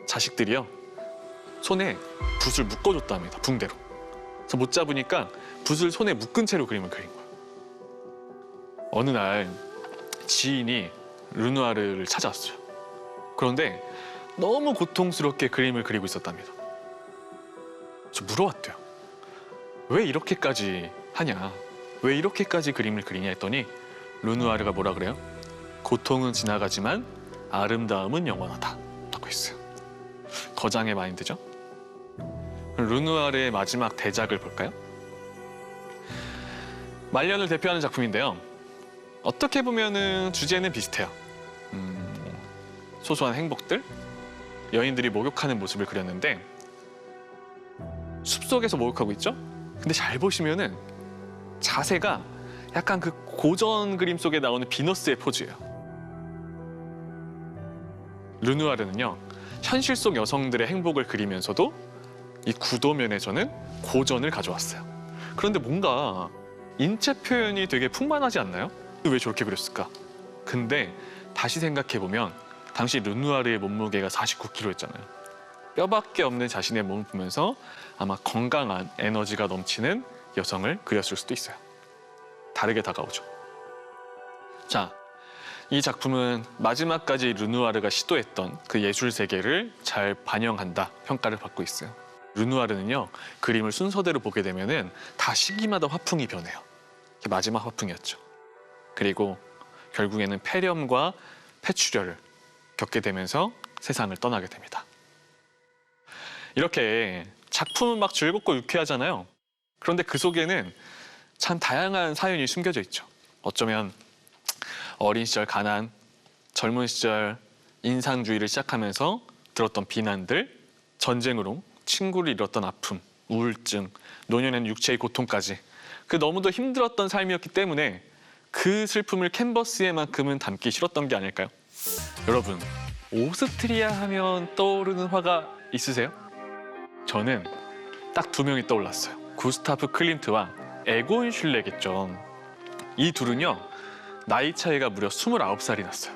자식들이요, 손에 붓을 묶어줬답니다. 붕대로. 그래서 못 잡으니까 붓을 손에 묶은 채로 그림을 그린 거예요. 어느 날 지인이 르누아르를 찾아왔어요. 그런데 너무 고통스럽게 그림을 그리고 있었답니다. 저 물어봤대요. 왜 이렇게까지 하냐? 왜 이렇게까지 그림을 그리냐 했더니 르누아르가 뭐라 그래요? 고통은 지나가지만 아름다움은 영원하다 라고 했어요. 거장의 마인드죠. 르누아르의 마지막 대작을 볼까요? 말년을 대표하는 작품인데요. 어떻게 보면은 주제는 비슷해요. 소소한 행복들, 여인들이 목욕하는 모습을 그렸는데 숲속에서 목욕하고 있죠? 근데 잘 보시면은 자세가 약간 그 고전 그림 속에 나오는 비너스의 포즈예요. 르누아르는요, 현실 속 여성들의 행복을 그리면서도 이 구도면에서는 고전을 가져왔어요. 그런데 뭔가 인체 표현이 되게 풍만하지 않나요? 왜 저렇게 그렸을까? 근데 다시 생각해보면 당시 르누아르의 몸무게가 49kg였잖아요. 뼈밖에 없는 자신의 몸을 보면서 아마 건강한 에너지가 넘치는 여성을 그렸을 수도 있어요. 다르게 다가오죠. 자, 이 작품은 마지막까지 르누아르가 시도했던 그 예술 세계를 잘 반영한다 평가를 받고 있어요. 르누아르는요, 그림을 순서대로 보게 되면은 다 시기마다 화풍이 변해요. 이게 마지막 화풍이었죠. 그리고 결국에는 폐렴과 폐출혈을 겪게 되면서 세상을 떠나게 됩니다. 이렇게 작품은 막 즐겁고 유쾌하잖아요. 그런데 그 속에는 참 다양한 사연이 숨겨져 있죠. 어쩌면 어린 시절 가난, 젊은 시절 인상주의를 시작하면서 들었던 비난들, 전쟁으로 친구를 잃었던 아픔, 우울증, 노년에는 육체의 고통까지 그 너무도 힘들었던 삶이었기 때문에 그 슬픔을 캔버스에만큼은 담기 싫었던 게 아닐까요? 여러분, 오스트리아 하면 떠오르는 화가 있으세요? 저는 딱 두 명이 떠올랐어요. 구스타프 클림트와 에곤 슐레겠죠. 이 둘은요, 나이 차이가 무려 29살이 났어요.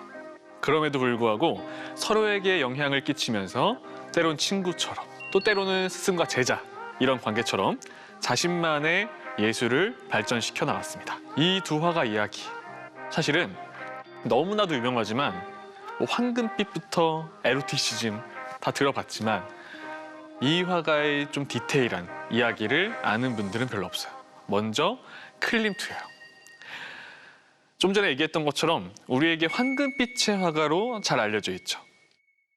그럼에도 불구하고 서로에게 영향을 끼치면서 때론 친구처럼, 또 때로는 스승과 제자, 이런 관계처럼 자신만의 예술을 발전시켜 나갔습니다. 이 두 화가 이야기, 사실은 너무나도 유명하지만 뭐 황금빛부터 에로티시즘 다 들어봤지만 이 화가의 좀 디테일한 이야기를 아는 분들은 별로 없어요. 먼저 클림트예요. 좀 전에 얘기했던 것처럼 우리에게 황금빛의 화가로 잘 알려져 있죠.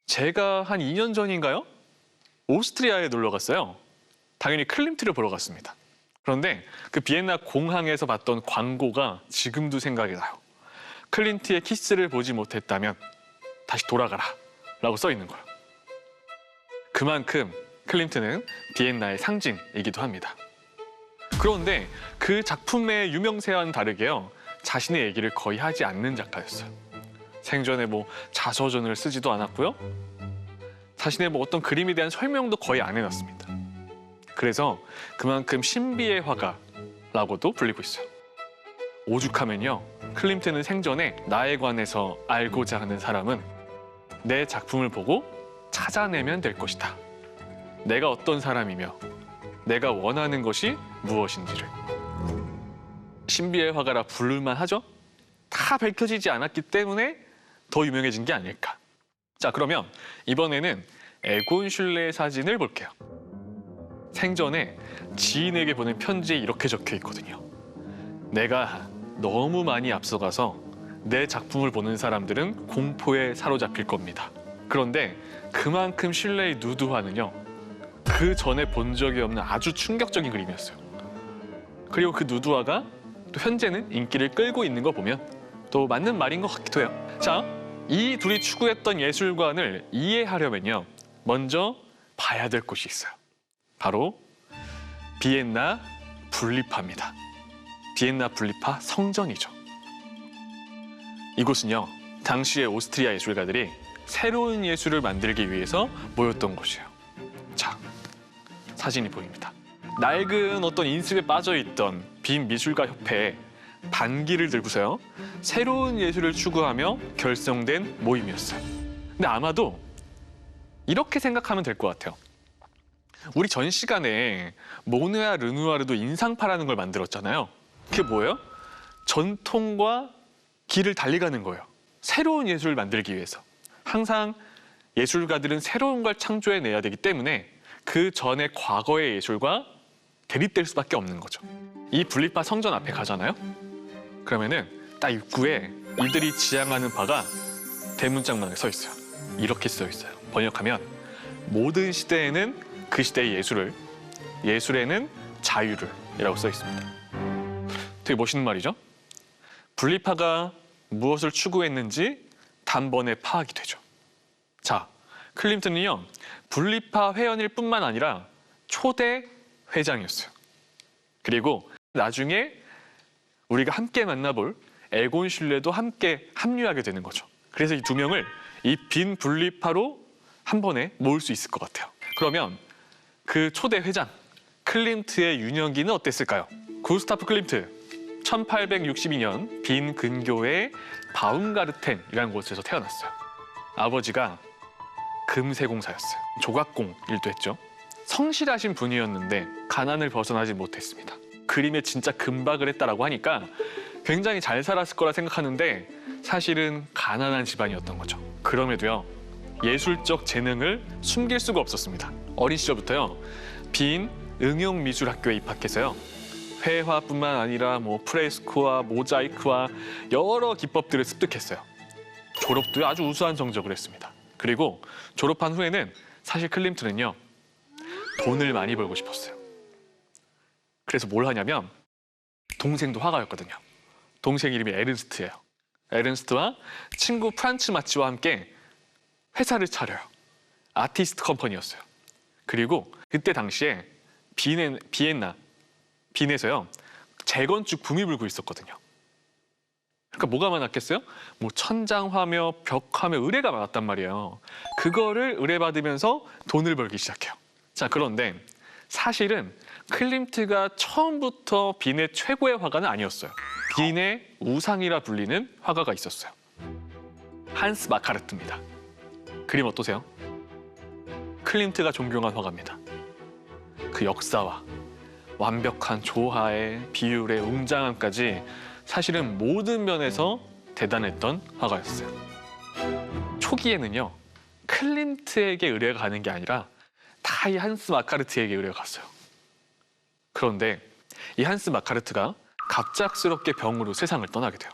제가 한 2년 전인가요? 오스트리아에 놀러 갔어요. 당연히 클림트를 보러 갔습니다. 그런데 그 비엔나 공항에서 봤던 광고가 지금도 생각이 나요. 클림트의 키스를 보지 못했다면 다시 돌아가라 라고 써 있는 거예요. 그만큼 클림트는 비엔나의 상징이기도 합니다. 그런데 그 작품의 유명세와는 다르게요, 자신의 얘기를 거의 하지 않는 작가였어요. 생전에 뭐 자서전을 쓰지도 않았고요, 자신의 뭐 어떤 그림에 대한 설명도 거의 안 해놨습니다. 그래서 그만큼 신비의 화가라고도 불리고 있어요. 오죽하면요, 클림트는 생전에 나에 관해서 알고자 하는 사람은 내 작품을 보고 찾아내면 될 것이다. 내가 어떤 사람이며 내가 원하는 것이 무엇인지를. 신비의 화가라 부를만 하죠? 다 밝혀지지 않았기 때문에 더 유명해진 게 아닐까. 자, 그러면 이번에는 에곤 슐레의 사진을 볼게요. 생전에 지인에게 보낸 편지에 이렇게 적혀 있거든요. 내가 너무 많이 앞서가서 내 작품을 보는 사람들은 공포에 사로잡힐 겁니다. 그런데 그만큼 실내의 누드화는요, 그 전에 본 적이 없는 아주 충격적인 그림이었어요. 그리고 그 누드화가 또 현재는 인기를 끌고 있는 거 보면 또 맞는 말인 것 같기도 해요. 자, 이 둘이 추구했던 예술관을 이해하려면요, 먼저 봐야 될 곳이 있어요. 바로 비엔나 분리파입니다. 비엔나 분리파 성전이죠. 이곳은요, 당시의 오스트리아 예술가들이 새로운 예술을 만들기 위해서 모였던 곳이에요. 자, 사진이 보입니다. 낡은 어떤 인습에 빠져있던 빈 미술가 협회에 반기를 들고서요, 새로운 예술을 추구하며 결성된 모임이었어요. 근데 아마도 이렇게 생각하면 될 것 같아요. 우리 전 시간에 모네와 르누아르도 인상파라는 걸 만들었잖아요. 그게 뭐예요? 전통과 길을 달리가는 거예요. 새로운 예술을 만들기 위해서. 항상 예술가들은 새로운 걸 창조해내야 되기 때문에 그 전에 과거의 예술과 대립될 수밖에 없는 거죠. 이 분리파 성전 앞에 가잖아요. 그러면은 딱 입구에 이들이 지향하는 바가 대문짝만에 서 있어요. 이렇게 써 있어요. 번역하면 모든 시대에는 그 시대의 예술을, 예술에는 자유를 이라고 써 있습니다. 되게 멋있는 말이죠. 분리파가 무엇을 추구했는지 단번에 파악이 되죠. 자, 클림트는요, 분리파 회원일 뿐만 아니라 초대 회장이었어요. 그리고 나중에 우리가 함께 만나볼 에곤 실레도 함께 합류하게 되는 거죠. 그래서 이 두 명을 이 빈 분리파로 한 번에 모을 수 있을 것 같아요. 그러면 그 초대 회장 클림트의 유년기는 어땠을까요? 구스타프 클림트, 1862년 빈 근교의 바움가르텐이라는 곳에서 태어났어요. 아버지가 금세공사였어요. 조각공 일도 했죠. 성실하신 분이었는데 가난을 벗어나지 못했습니다. 그림에 진짜 금박을 했다라고 하니까 굉장히 잘 살았을 거라 생각하는데 사실은 가난한 집안이었던 거죠. 그럼에도요, 예술적 재능을 숨길 수가 없었습니다. 어린 시절부터요, 빈 응용미술학교에 입학해서요, 회화뿐만 아니라 프레스코와 모자이크와 여러 기법들을 습득했어요. 졸업도 아주 우수한 성적을 했습니다. 그리고 졸업한 후에는 사실 클림트는요, 돈을 많이 벌고 싶었어요. 그래서 뭘 하냐면 동생도 화가였거든요. 동생 이름이 에른스트예요. 에른스트와 친구 프란츠 마치와 함께 회사를 차려요. 아티스트 컴퍼니였어요. 그리고 그때 당시에 빈에서요, 재건축 붐이 불고 있었거든요. 그러니까 뭐가 많았겠어요? 천장화며 벽화며 의뢰가 많았단 말이에요. 그거를 의뢰받으면서 돈을 벌기 시작해요. 자, 그런데 사실은 클림트가 처음부터 빈의 최고의 화가는 아니었어요. 빈의 우상이라 불리는 화가가 있었어요. 한스 마카르트입니다. 그림 어떠세요? 클림트가 존경한 화가입니다. 그 역사와 완벽한 조화의 비율의 웅장함까지 사실은 모든 면에서 대단했던 화가였어요. 초기에는요, 클림트에게 의뢰가 가는 게 아니라 다 이 한스 마카르트에게 의뢰가 갔어요. 그런데 이 한스 마카르트가 갑작스럽게 병으로 세상을 떠나게 돼요.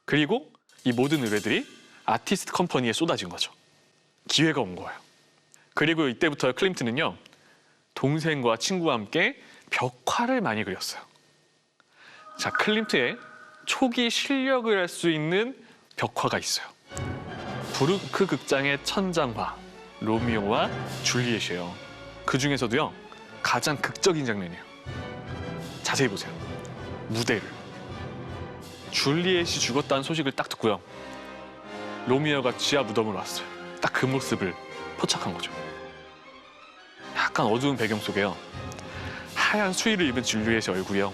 그리고 이 모든 의뢰들이 아티스트 컴퍼니에 쏟아진 거죠. 기회가 온 거예요. 그리고 이때부터 클림트는요, 동생과 친구와 함께 벽화를 많이 그렸어요. 자, 클림트의 초기 실력을 알 수 있는 벽화가 있어요. 브루크 극장의 천장화, 로미오와 줄리엣이에요. 그 중에서도요, 가장 극적인 장면이에요. 자세히 보세요. 무대를. 줄리엣이 죽었다는 소식을 딱 듣고요, 로미오가 지하 무덤으로 왔어요. 딱 그 모습을 포착한 거죠. 약간 어두운 배경 속에요, 하얀 수의를 입은 줄리엣의 얼굴이요,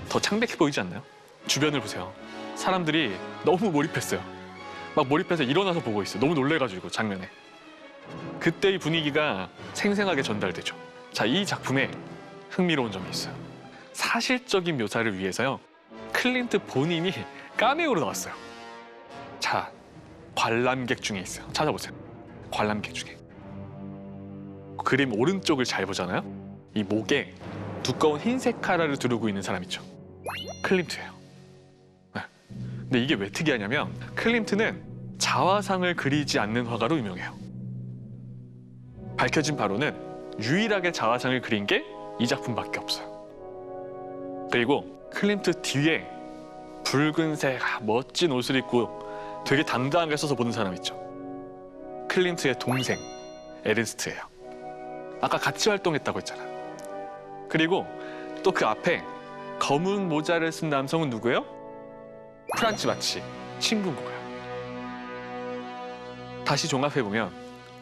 더 창백해 보이지 않나요? 주변을 보세요. 사람들이 너무 몰입했어요. 막 몰입해서 일어나서 보고 있어요. 너무 놀래가지고 장면에. 그때의 분위기가 생생하게 전달되죠. 자, 이 작품에 흥미로운 점이 있어요. 사실적인 묘사를 위해서요, 클림트 본인이 카메오로 나왔어요. 자, 관람객 중에 있어요. 찾아보세요. 관람객 중에. 그림 오른쪽을 잘 보잖아요. 이 목에 두꺼운 흰색 카라를 두르고 있는 사람 있죠. 클림트예요. 네. 근데 이게 왜 특이하냐면 클림트는 자화상을 그리지 않는 화가로 유명해요. 밝혀진 바로는 유일하게 자화상을 그린 게 이 작품밖에 없어요. 그리고 클림트 뒤에 붉은색 멋진 옷을 입고 되게 당당하게 서서 보는 사람 있죠. 클림트의 동생 에른스트예요. 아까 같이 활동했다고 했잖아요. 그리고 또 그 앞에 검은 모자를 쓴 남성은 누구예요? 프란츠 바치, 친구인 거예요. 다시 종합해보면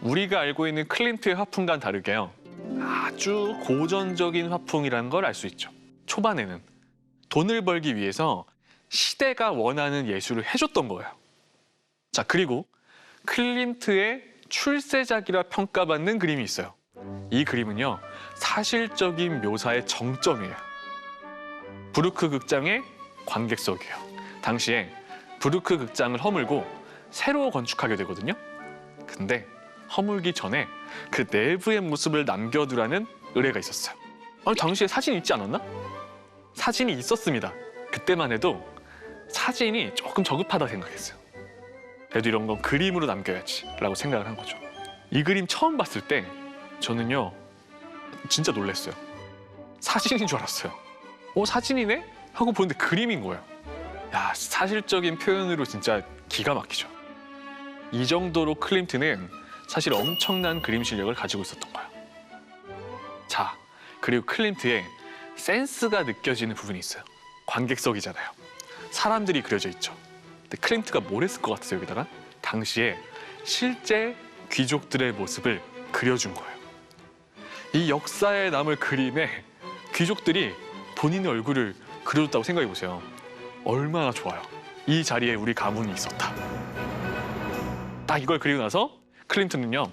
우리가 알고 있는 클림트의 화풍과는 다르게요. 아주 고전적인 화풍이라는 걸 알 수 있죠. 초반에는 돈을 벌기 위해서 시대가 원하는 예술을 해줬던 거예요. 자, 그리고 클림트의 출세작이라 평가받는 그림이 있어요. 이 그림은요, 사실적인 묘사의 정점이에요. 브루크 극장의 관객석이에요. 당시에 브루크 극장을 허물고 새로 건축하게 되거든요. 근데 허물기 전에 그 내부의 모습을 남겨두라는 의뢰가 있었어요. 아니, 당시에 사진이 있지 않았나? 사진이 있었습니다. 그때만 해도 사진이 조금 저급하다 생각했어요. 그래도 이런 건 그림으로 남겨야지 라고 생각을 한 거죠. 이 그림 처음 봤을 때 저는요, 진짜 놀랐어요. 사진인 줄 알았어요. 사진이네? 하고 보는데 그림인 거예요. 야, 사실적인 표현으로 진짜 기가 막히죠. 이 정도로 클림트는 사실 엄청난 그림 실력을 가지고 있었던 거예요. 자, 그리고 클림트의 센스가 느껴지는 부분이 있어요. 관객석이잖아요. 사람들이 그려져 있죠. 근데 클림트가 뭘 했을 것 같아요, 여기다가? 당시에 실제 귀족들의 모습을 그려준 거예요. 이 역사에 남을 그림에 귀족들이 본인의 얼굴을 그려줬다고 생각해 보세요. 얼마나 좋아요. 이 자리에 우리 가문이 있었다. 딱 이걸 그리고 나서 클림트는요,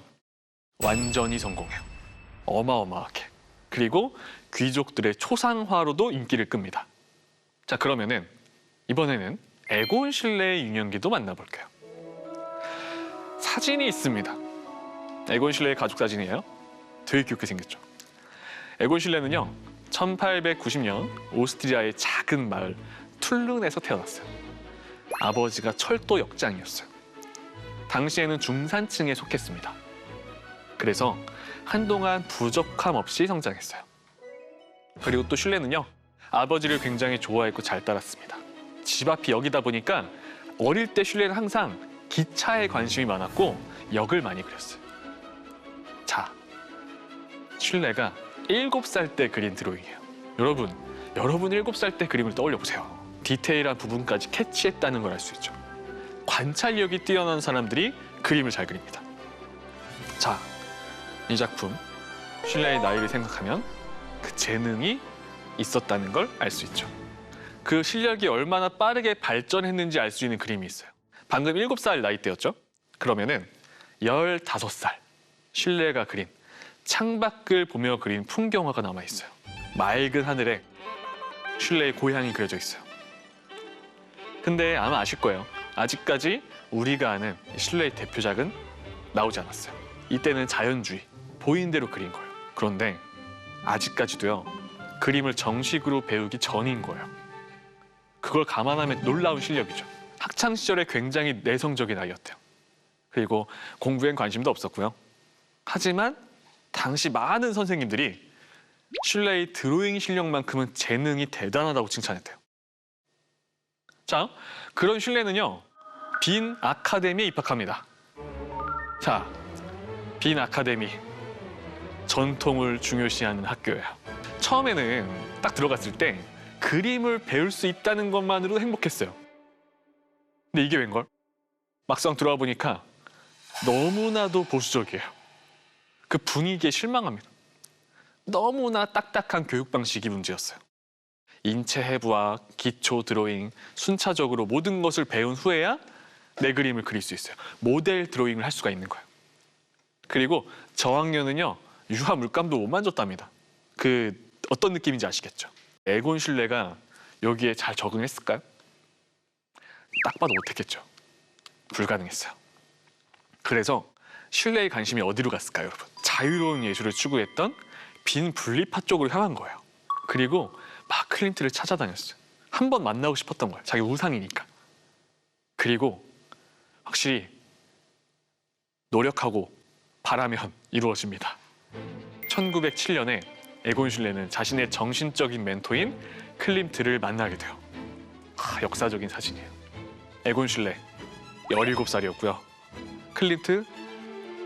완전히 성공해요. 어마어마하게. 그리고 귀족들의 초상화로도 인기를 끕니다. 자, 그러면은 이번에는 에곤 실레의 유년기도 만나볼게요. 사진이 있습니다. 에곤 실레의 가족 사진이에요. 되게 귀엽게 생겼죠. 에곤 실레는요, 1890년 오스트리아의 작은 마을 툴른에서 태어났어요. 아버지가 철도 역장이었어요. 당시에는 중산층에 속했습니다. 그래서 한동안 부족함 없이 성장했어요. 그리고 또 실레는요, 아버지를 굉장히 좋아했고 잘 따랐습니다. 집 앞이 역이다 보니까 어릴 때 실레는 항상 기차에 관심이 많았고 역을 많이 그렸어요. 자, 실레가 7살 때 그린 드로잉이에요. 여러분 7살 때 그림을 떠올려 보세요. 디테일한 부분까지 캐치했다는 걸 알 수 있죠. 관찰력이 뛰어난 사람들이 그림을 잘 그립니다. 자, 이 작품 실레의 나이를 생각하면 그 재능이 있었다는 걸 알 수 있죠. 그 실력이 얼마나 빠르게 발전했는지 알 수 있는 그림이 있어요. 방금 7살 나이 때였죠? 그러면은 15살 실레가 그린 창밖을 보며 그린 풍경화가 남아 있어요. 맑은 하늘에 실레의 고향이 그려져 있어요. 근데 아마 아실 거예요. 아직까지 우리가 아는 실레의 대표작은 나오지 않았어요. 이때는 자연주의, 보이는 대로 그린 거예요. 그런데 아직까지도요, 그림을 정식으로 배우기 전인 거예요. 그걸 감안하면 놀라운 실력이죠. 학창 시절에 굉장히 내성적인 아이였대요. 그리고 공부엔 관심도 없었고요. 하지만 당시 많은 선생님들이 실레의 드로잉 실력만큼은 재능이 대단하다고 칭찬했대요. 자, 그런 실레는요, 빈 아카데미에 입학합니다. 자, 빈 아카데미, 전통을 중요시하는 학교예요. 처음에는 딱 들어갔을 때 그림을 배울 수 있다는 것만으로도 행복했어요. 근데 이게 웬걸? 막상 들어와 보니까 너무나도 보수적이에요. 그 분위기에 실망합니다. 너무나 딱딱한 교육 방식이 문제였어요. 인체 해부학, 기초 드로잉, 순차적으로 모든 것을 배운 후에야 내 그림을 그릴 수 있어요. 모델 드로잉을 할 수가 있는 거예요. 그리고 저학년은요, 유화 물감도 못 만졌답니다. 그 어떤 느낌인지 아시겠죠? 에곤 실레가 여기에 잘 적응했을까요? 딱 봐도 못했겠죠. 불가능했어요. 그래서 실레의 관심이 어디로 갔을까요, 여러분? 자유로운 예술을 추구했던 빈 분리파 쪽으로 향한 거예요. 그리고 막 클림트를 찾아다녔어요. 한 번 만나고 싶었던 거예요. 자기 우상이니까. 그리고 확실히 노력하고 바라면 이루어집니다. 1907년에 에곤 슐레는 자신의 정신적인 멘토인 클림트를 만나게 돼요. 역사적인 사진이에요. 에곤 슐레 17살이었고요. 클림트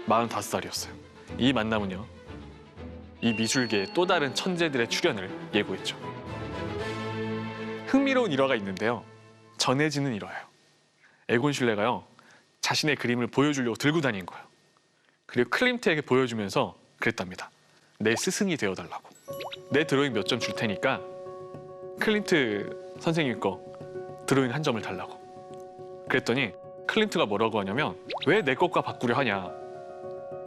45살이었어요. 이 만남은요, 이 미술계의 또 다른 천재들의 출현을 예고했죠. 흥미로운 일화가 있는데요. 전해지는 일화예요. 에곤 슐레가요, 자신의 그림을 보여주려고 들고 다닌 거예요. 그리고 클림트에게 보여주면서 그랬답니다. 내 스승이 되어달라고. 내 드로잉 몇 점 줄 테니까 클림트 선생님 거 드로잉 한 점을 달라고. 그랬더니 클림트가 뭐라고 하냐면, 왜 내 것과 바꾸려 하냐.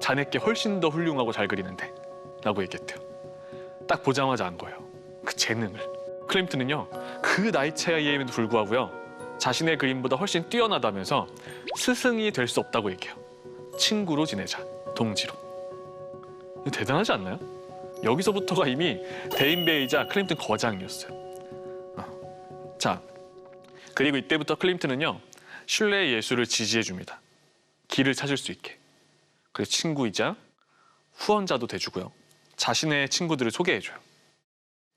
자네께 훨씬 더 훌륭하고 잘 그리는데 라고 얘기했대요. 딱 보자마자 안 거예요. 그 재능을. 클림트는요, 그 나이 차이에도 불구하고요, 자신의 그림보다 훨씬 뛰어나다면서 스승이 될 수 없다고 얘기해요. 친구로 지내자, 동지로. 대단하지 않나요? 여기서부터가 이미 대인배이자 클림튼 거장이었어요. 자, 그리고 이때부터 클림트는요, 슐레의 예술을 지지해줍니다. 길을 찾을 수 있게. 그리고 친구이자 후원자도 돼주고요. 자신의 친구들을 소개해줘요.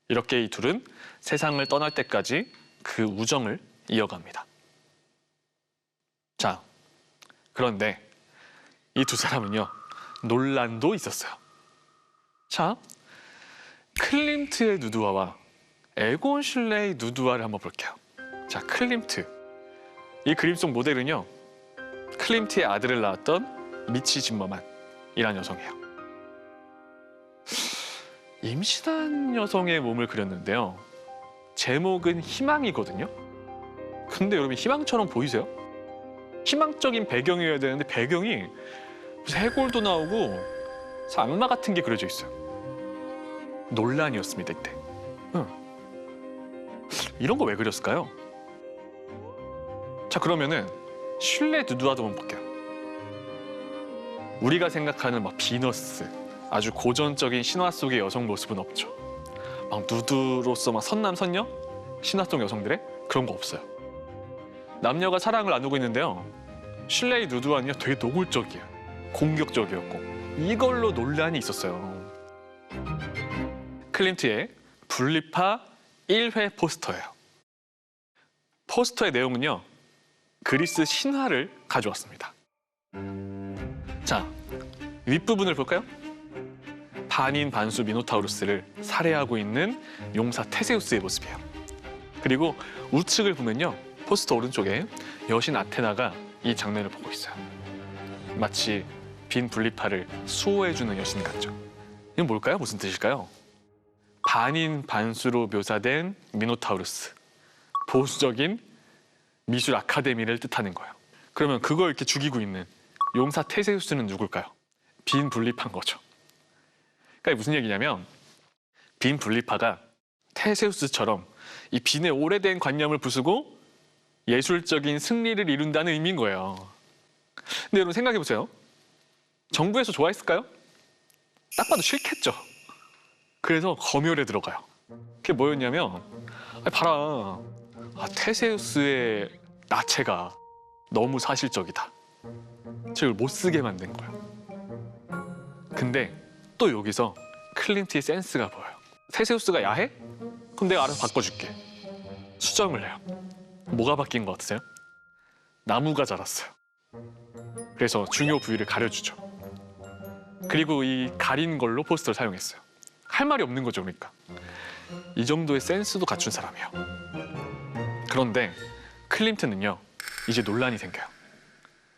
이렇게 이 둘은 세상을 떠날 때까지 그 우정을 이어갑니다. 자, 그런데 이 두 사람은요, 논란도 있었어요. 자, 클림트의 누드화와 에곤 슐레의 누드화를 한번 볼게요. 자, 클림트. 이 그림 속 모델은요, 클림트의 아들을 낳았던 미치 짐머만이라는 여성이에요. 임신한 여성의 몸을 그렸는데요. 제목은 희망이거든요. 근데 여러분, 희망처럼 보이세요? 희망적인 배경이어야 되는데 배경이 무슨 해골도 나오고 악마 같은 게 그려져 있어요. 논란이었습니다, 이때. 이런 거 왜 그렸을까요? 자, 그러면은 슐레 누드화도 한번 볼게요. 우리가 생각하는 막 비너스, 아주 고전적인 신화 속의 여성 모습은 없죠. 막 누드로서 막 선남 선녀? 신화 속 여성들의 그런 거 없어요. 남녀가 사랑을 나누고 있는데요. 슐레의 누드화는요, 되게 노골적이에요. 공격적이었고 이걸로 논란이 있었어요. 클림트의 분리파 1회 포스터예요. 포스터의 내용은요, 그리스 신화를 가져왔습니다. 자, 윗부분을 볼까요? 반인 반수 미노타우루스를 살해하고 있는 용사 테세우스의 모습이에요. 그리고 우측을 보면요, 포스터 오른쪽에 여신 아테나가 이 장면을 보고 있어요. 마치 빈 분리파를 수호해주는 여신 같죠. 이건 뭘까요? 무슨 뜻일까요? 반인 반수로 묘사된 미노타우루스, 보수적인 미술 아카데미를 뜻하는 거예요. 그러면 그걸 이렇게 죽이고 있는 용사 테세우스는 누굴까요? 빈 분리파인 거죠. 그러니까 무슨 얘기냐면, 빈 분리파가 테세우스처럼 이 빈의 오래된 관념을 부수고 예술적인 승리를 이룬다는 의미인 거예요. 근데 여러분 생각해 보세요. 정부에서 좋아했을까요? 딱 봐도 싫겠죠. 그래서 검열에 들어가요. 그게 뭐였냐면, 봐라, 테세우스의 나체가 너무 사실적이다. 즉 못 쓰게 만든 거예요. 근데 또 여기서 클림트의 센스가 보여요. 테세우스가 야해? 그럼 내가 알아서 바꿔줄게. 수정을 해요. 뭐가 바뀐 것 같으세요? 나무가 자랐어요. 그래서 중요 부위를 가려주죠. 그리고 이 가린 걸로 포스터를 사용했어요. 할 말이 없는 거죠, 그러니까. 이 정도의 센스도 갖춘 사람이에요. 그런데 클림트는요, 이제 논란이 생겨요.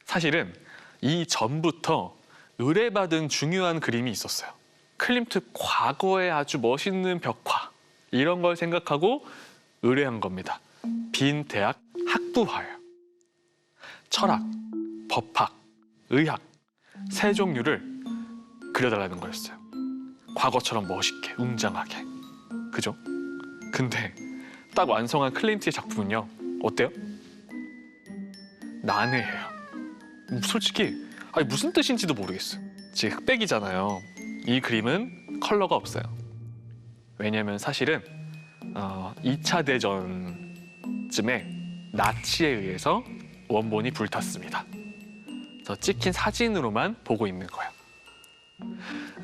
사실은 이 전부터 의뢰받은 중요한 그림이 있었어요. 클림트 과거에 아주 멋있는 벽화, 이런 걸 생각하고 의뢰한 겁니다. 빈 대학 학부화예요. 철학, 법학, 의학, 세 종류를 그려달라는 거였어요. 과거처럼 멋있게, 웅장하게. 그죠? 근데 딱 완성한 클림트의 작품은요, 어때요? 난해해요. 솔직히 무슨 뜻인지도 모르겠어요. 지금 흑백이잖아요. 이 그림은 컬러가 없어요. 왜냐하면 사실은 2차 대전쯤에 나치에 의해서 원본이 불탔습니다. 그래서 찍힌 사진으로만 보고 있는 거예요.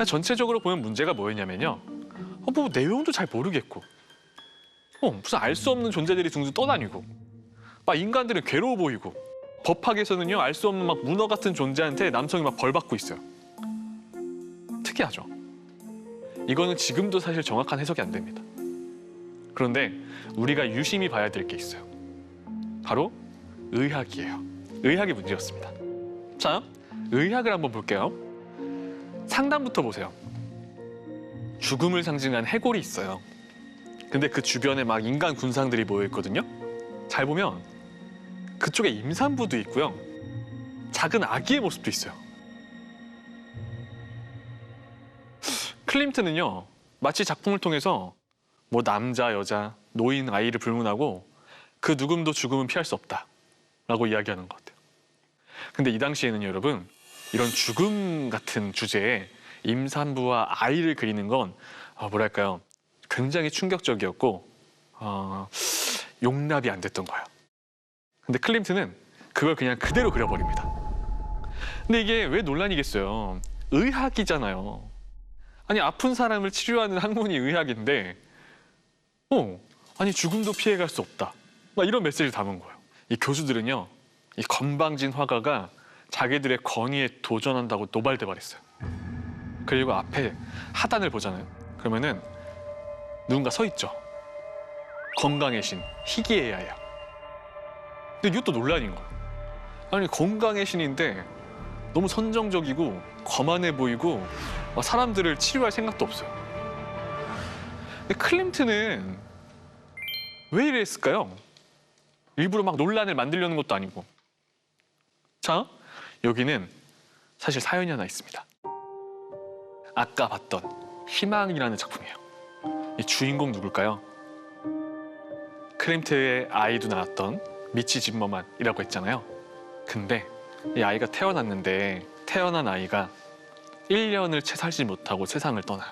전체적으로 보면 문제가 뭐였냐면요. 뭐 내용도 잘 모르겠고 무슨 알 수 없는 존재들이 둥둥 떠다니고 막 인간들은 괴로워 보이고 법학에서는요 알 수 없는 막 문어 같은 존재한테 남성이 막 벌 받고 있어요. 특이하죠. 이거는 지금도 사실 정확한 해석이 안 됩니다. 그런데 우리가 유심히 봐야 될 게 있어요. 바로 의학이에요. 의학이 문제였습니다. 자, 의학을 한번 볼게요. 상단부터 보세요. 죽음을 상징한 해골이 있어요. 근데 그 주변에 막 인간 군상들이 모여 있거든요. 잘 보면 그쪽에 임산부도 있고요. 작은 아기의 모습도 있어요. 클림트는요, 마치 작품을 통해서 뭐 남자, 여자, 노인, 아이를 불문하고 그 누구도 죽음은 피할 수 없다라고 이야기하는 것 같아요. 근데 이 당시에는 여러분, 이런 죽음 같은 주제에 임산부와 아이를 그리는 건 뭐랄까요, 굉장히 충격적이었고 용납이 안 됐던 거예요. 근데 클림트는 그걸 그냥 그대로 그려버립니다. 근데 이게 왜 논란이겠어요? 의학이잖아요. 아니 아픈 사람을 치료하는 학문이 의학인데 아니 죽음도 피해갈 수 없다. 막 이런 메시지를 담은 거예요. 이 교수들은요, 이 건방진 화가가 자기들의 권위에 도전한다고 노발대발했어요. 그리고 앞에 하단을 보잖아요. 그러면은 누군가 서 있죠. 건강의 신, 희귀애야예요. 근데 이것도 논란인 거예요. 아니 건강의 신인데 너무 선정적이고 거만해 보이고 사람들을 치료할 생각도 없어요. 근데 클림트는 왜 이랬을까요? 일부러 막 논란을 만들려는 것도 아니고. 자, 여기는 사실 사연이 하나 있습니다. 아까 봤던 희망이라는 작품이에요. 이 주인공 누굴까요? 클림트의 아이도 낳았던 미치 짐머만이라고 했잖아요. 근데 이 아이가 태어났는데 태어난 아이가 1년을 채 살지 못하고 세상을 떠나요.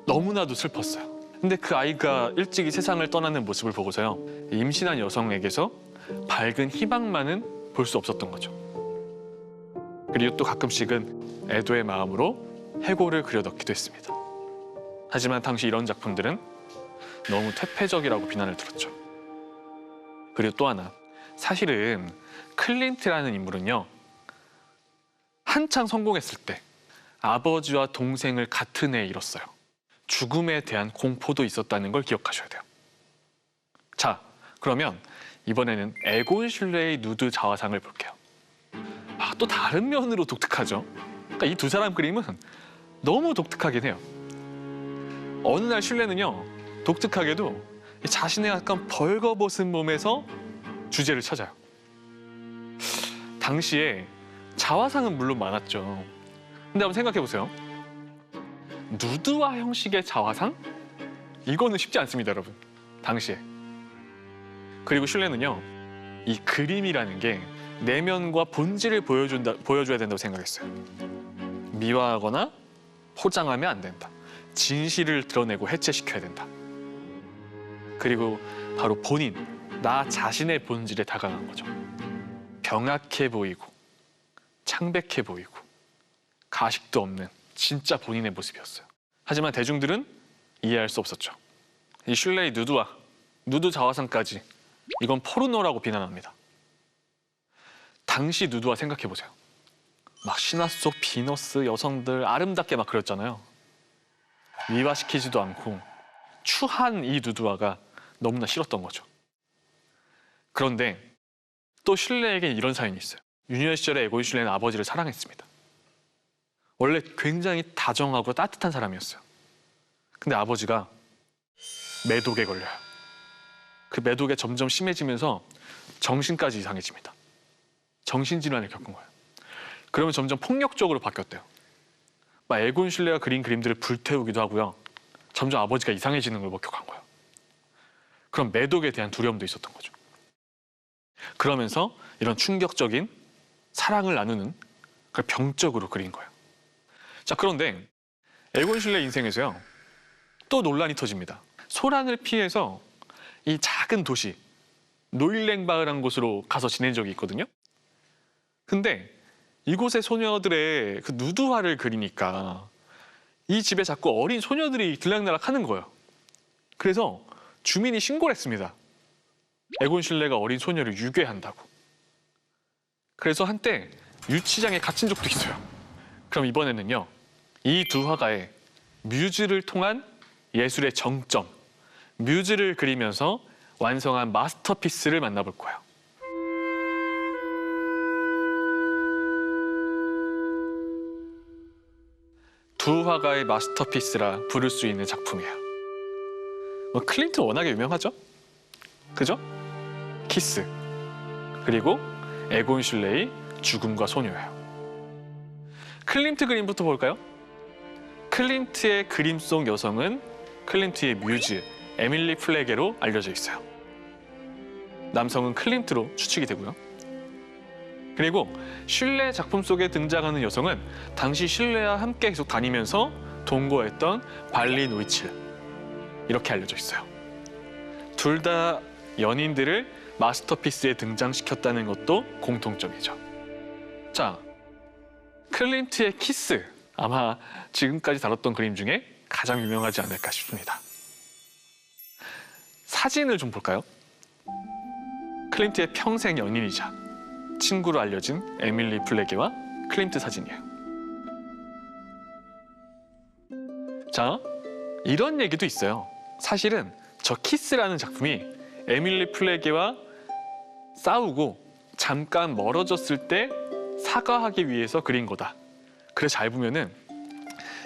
너무나도 슬펐어요. 근데 그 아이가 일찍이 세상을 떠나는 모습을 보고서요, 임신한 여성에게서 밝은 희망만은 볼 수 없었던 거죠. 그리고 또 가끔씩은 애도의 마음으로 해골을 그려 넣기도 했습니다. 하지만 당시 이런 작품들은 너무 퇴폐적이라고 비난을 들었죠. 그리고 또 하나, 사실은 클린트라는 인물은요, 한창 성공했을 때 아버지와 동생을 같은 해에 잃었어요. 죽음에 대한 공포도 있었다는 걸 기억하셔야 돼요. 자, 그러면 이번에는 에곤 슐레의 누드 자화상을 볼게요. 또 다른 면으로 독특하죠. 그러니까 이 두 사람 그림은 너무 독특하긴 해요. 어느 날 슐레는요, 독특하게도 자신의 약간 벌거벗은 몸에서 주제를 찾아요. 당시에 자화상은 물론 많았죠. 근데 한번 생각해 보세요. 누드화 형식의 자화상? 이거는 쉽지 않습니다, 여러분. 당시에. 그리고 슐레는요, 이 그림이라는 게 내면과 본질을 보여줘야 된다고 생각했어요. 미화하거나 포장하면 안 된다. 진실을 드러내고 해체시켜야 된다. 그리고 바로 본인, 나 자신의 본질에 다가간 거죠. 병약해 보이고 창백해 보이고 가식도 없는 진짜 본인의 모습이었어요. 하지만 대중들은 이해할 수 없었죠. 이 슐레의 누드 자화상까지 이건 포르노라고 비난합니다. 당시 누드화 생각해보세요. 막 신화 속 비너스 여성들 아름답게 막 그렸잖아요. 미화시키지도 않고 추한 이 누드화가 너무나 싫었던 거죠. 그런데 또 슐레에겐 이런 사연이 있어요. 유년 시절에 에곤 슐레는 아버지를 사랑했습니다. 원래 굉장히 다정하고 따뜻한 사람이었어요. 근데 아버지가 매독에 걸려요. 그 매독이 점점 심해지면서 정신까지 이상해집니다. 정신질환을 겪은 거예요. 그러면 점점 폭력적으로 바뀌었대요. 막 에곤 슐레가 그린 그림들을 불태우기도 하고요. 점점 아버지가 이상해지는 걸 목격한 거예요. 그럼 매독에 대한 두려움도 있었던 거죠. 그러면서 이런 충격적인 사랑을 나누는 그걸 병적으로 그린 거예요. 자, 그런데 에곤 실레 인생에서요, 또 논란이 터집니다. 소란을 피해서 이 작은 도시 노일랭바흐라는 곳으로 가서 지낸 적이 있거든요. 근데 이곳의 소녀들의 그 누드화를 그리니까 이 집에 자꾸 어린 소녀들이 들락날락 하는 거예요. 그래서 주민이 신고를 했습니다. 에곤 실레가 어린 소녀를 유괴한다고. 그래서 한때 유치장에 갇힌 적도 있어요. 그럼 이번에는요, 이 두 화가의 뮤즈를 통한 예술의 정점, 뮤즈를 그리면서 완성한 마스터피스를 만나볼 거예요. 두 화가의 마스터피스라 부를 수 있는 작품이에요. 클린트 워낙에 유명하죠? 그죠? 키스, 그리고 에곤 실레의 죽음과 소녀예요. 클림트 그림부터 볼까요? 클림트의 그림 속 여성은 클림트의 뮤즈, 에밀리 플레게로 알려져 있어요. 남성은 클림트로 추측이 되고요. 그리고 실레 작품 속에 등장하는 여성은 당시 실레와 함께 계속 다니면서 동거했던 발리 노이칠, 이렇게 알려져 있어요. 둘 다 연인들을 마스터피스에 등장시켰다는 것도 공통점이죠. 자, 클림트의 키스, 아마 지금까지 다뤘던 그림 중에 가장 유명하지 않을까 싶습니다. 사진을 좀 볼까요? 클림트의 평생 연인이자 친구로 알려진 에밀리 플레게와 클림트 사진이에요. 자, 이런 얘기도 있어요. 사실은 저 키스라는 작품이 에밀리 플레게와 싸우고 잠깐 멀어졌을 때 사과하기 위해서 그린 거다. 그래서 잘 보면은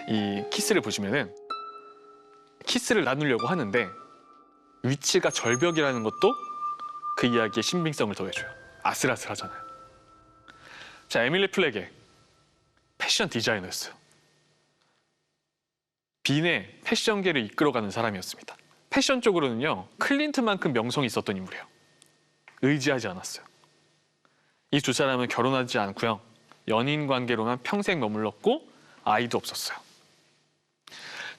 이 키스를 보시면은 키스를 나누려고 하는데 위치가 절벽이라는 것도 그 이야기의 신빙성을 더해줘요. 아슬아슬하잖아요. 자, 에밀리 플레게 패션 디자이너였어요. 빈의 패션계를 이끌어가는 사람이었습니다. 패션 쪽으로는요, 클린트만큼 명성이 있었던 인물이에요. 의지하지 않았어요. 이 두 사람은 결혼하지 않고요, 연인 관계로만 평생 머물렀고 아이도 없었어요.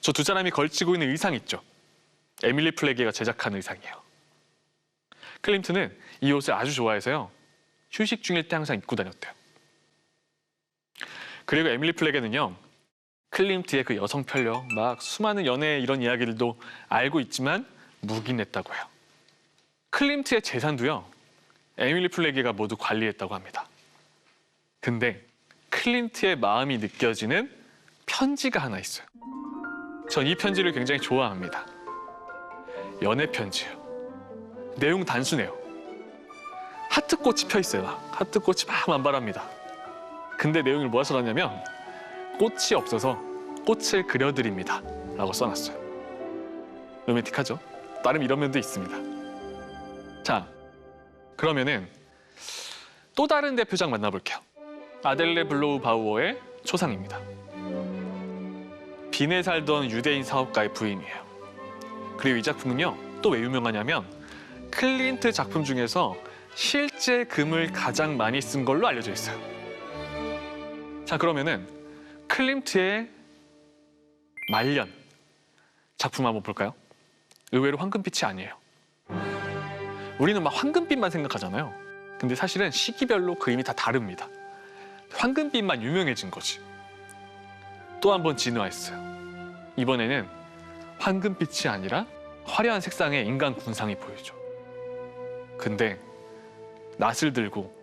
저 두 사람이 걸치고 있는 의상 있죠? 에밀리 플레게가 제작한 의상이에요. 클림트는 이 옷을 아주 좋아해서요, 휴식 중일 때 항상 입고 다녔대요. 그리고 에밀리 플레게는요, 클림트의 그 여성 편력, 막 수많은 연애 이런 이야기들도 알고 있지만 묵인했다고 해요. 클림트의 재산도요, 에밀리 플레게가 모두 관리했다고 합니다. 근데 클림트의 마음이 느껴지는 편지가 하나 있어요. 전 이 편지를 굉장히 좋아합니다. 연애 편지예요. 내용 단순해요. 하트꽃이 펴 있어요. 하트꽃이 막 만발합니다. 근데 내용을 뭐라 써놨냐면 꽃이 없어서 꽃을 그려드립니다 라고 써놨어요. 로맨틱하죠? 나름 이런 면도 있습니다. 자, 그러면은 또 다른 대표작 만나볼게요. 아델레 블로우 바우어의 초상입니다. 빈에 살던 유대인 사업가의 부인이에요. 그리고 이 작품은요, 또 왜 유명하냐면 클린트 작품 중에서 실제 금을 가장 많이 쓴 걸로 알려져 있어요. 자, 그러면은 클림트의 말년 작품 한번 볼까요? 의외로 황금빛이 아니에요. 우리는 막 황금빛만 생각하잖아요. 근데 사실은 시기별로 그림이 다 다릅니다. 황금빛만 유명해진 거지. 또 한 번 진화했어요. 이번에는 황금빛이 아니라 화려한 색상의 인간 군상이 보이죠. 근데 낫을 들고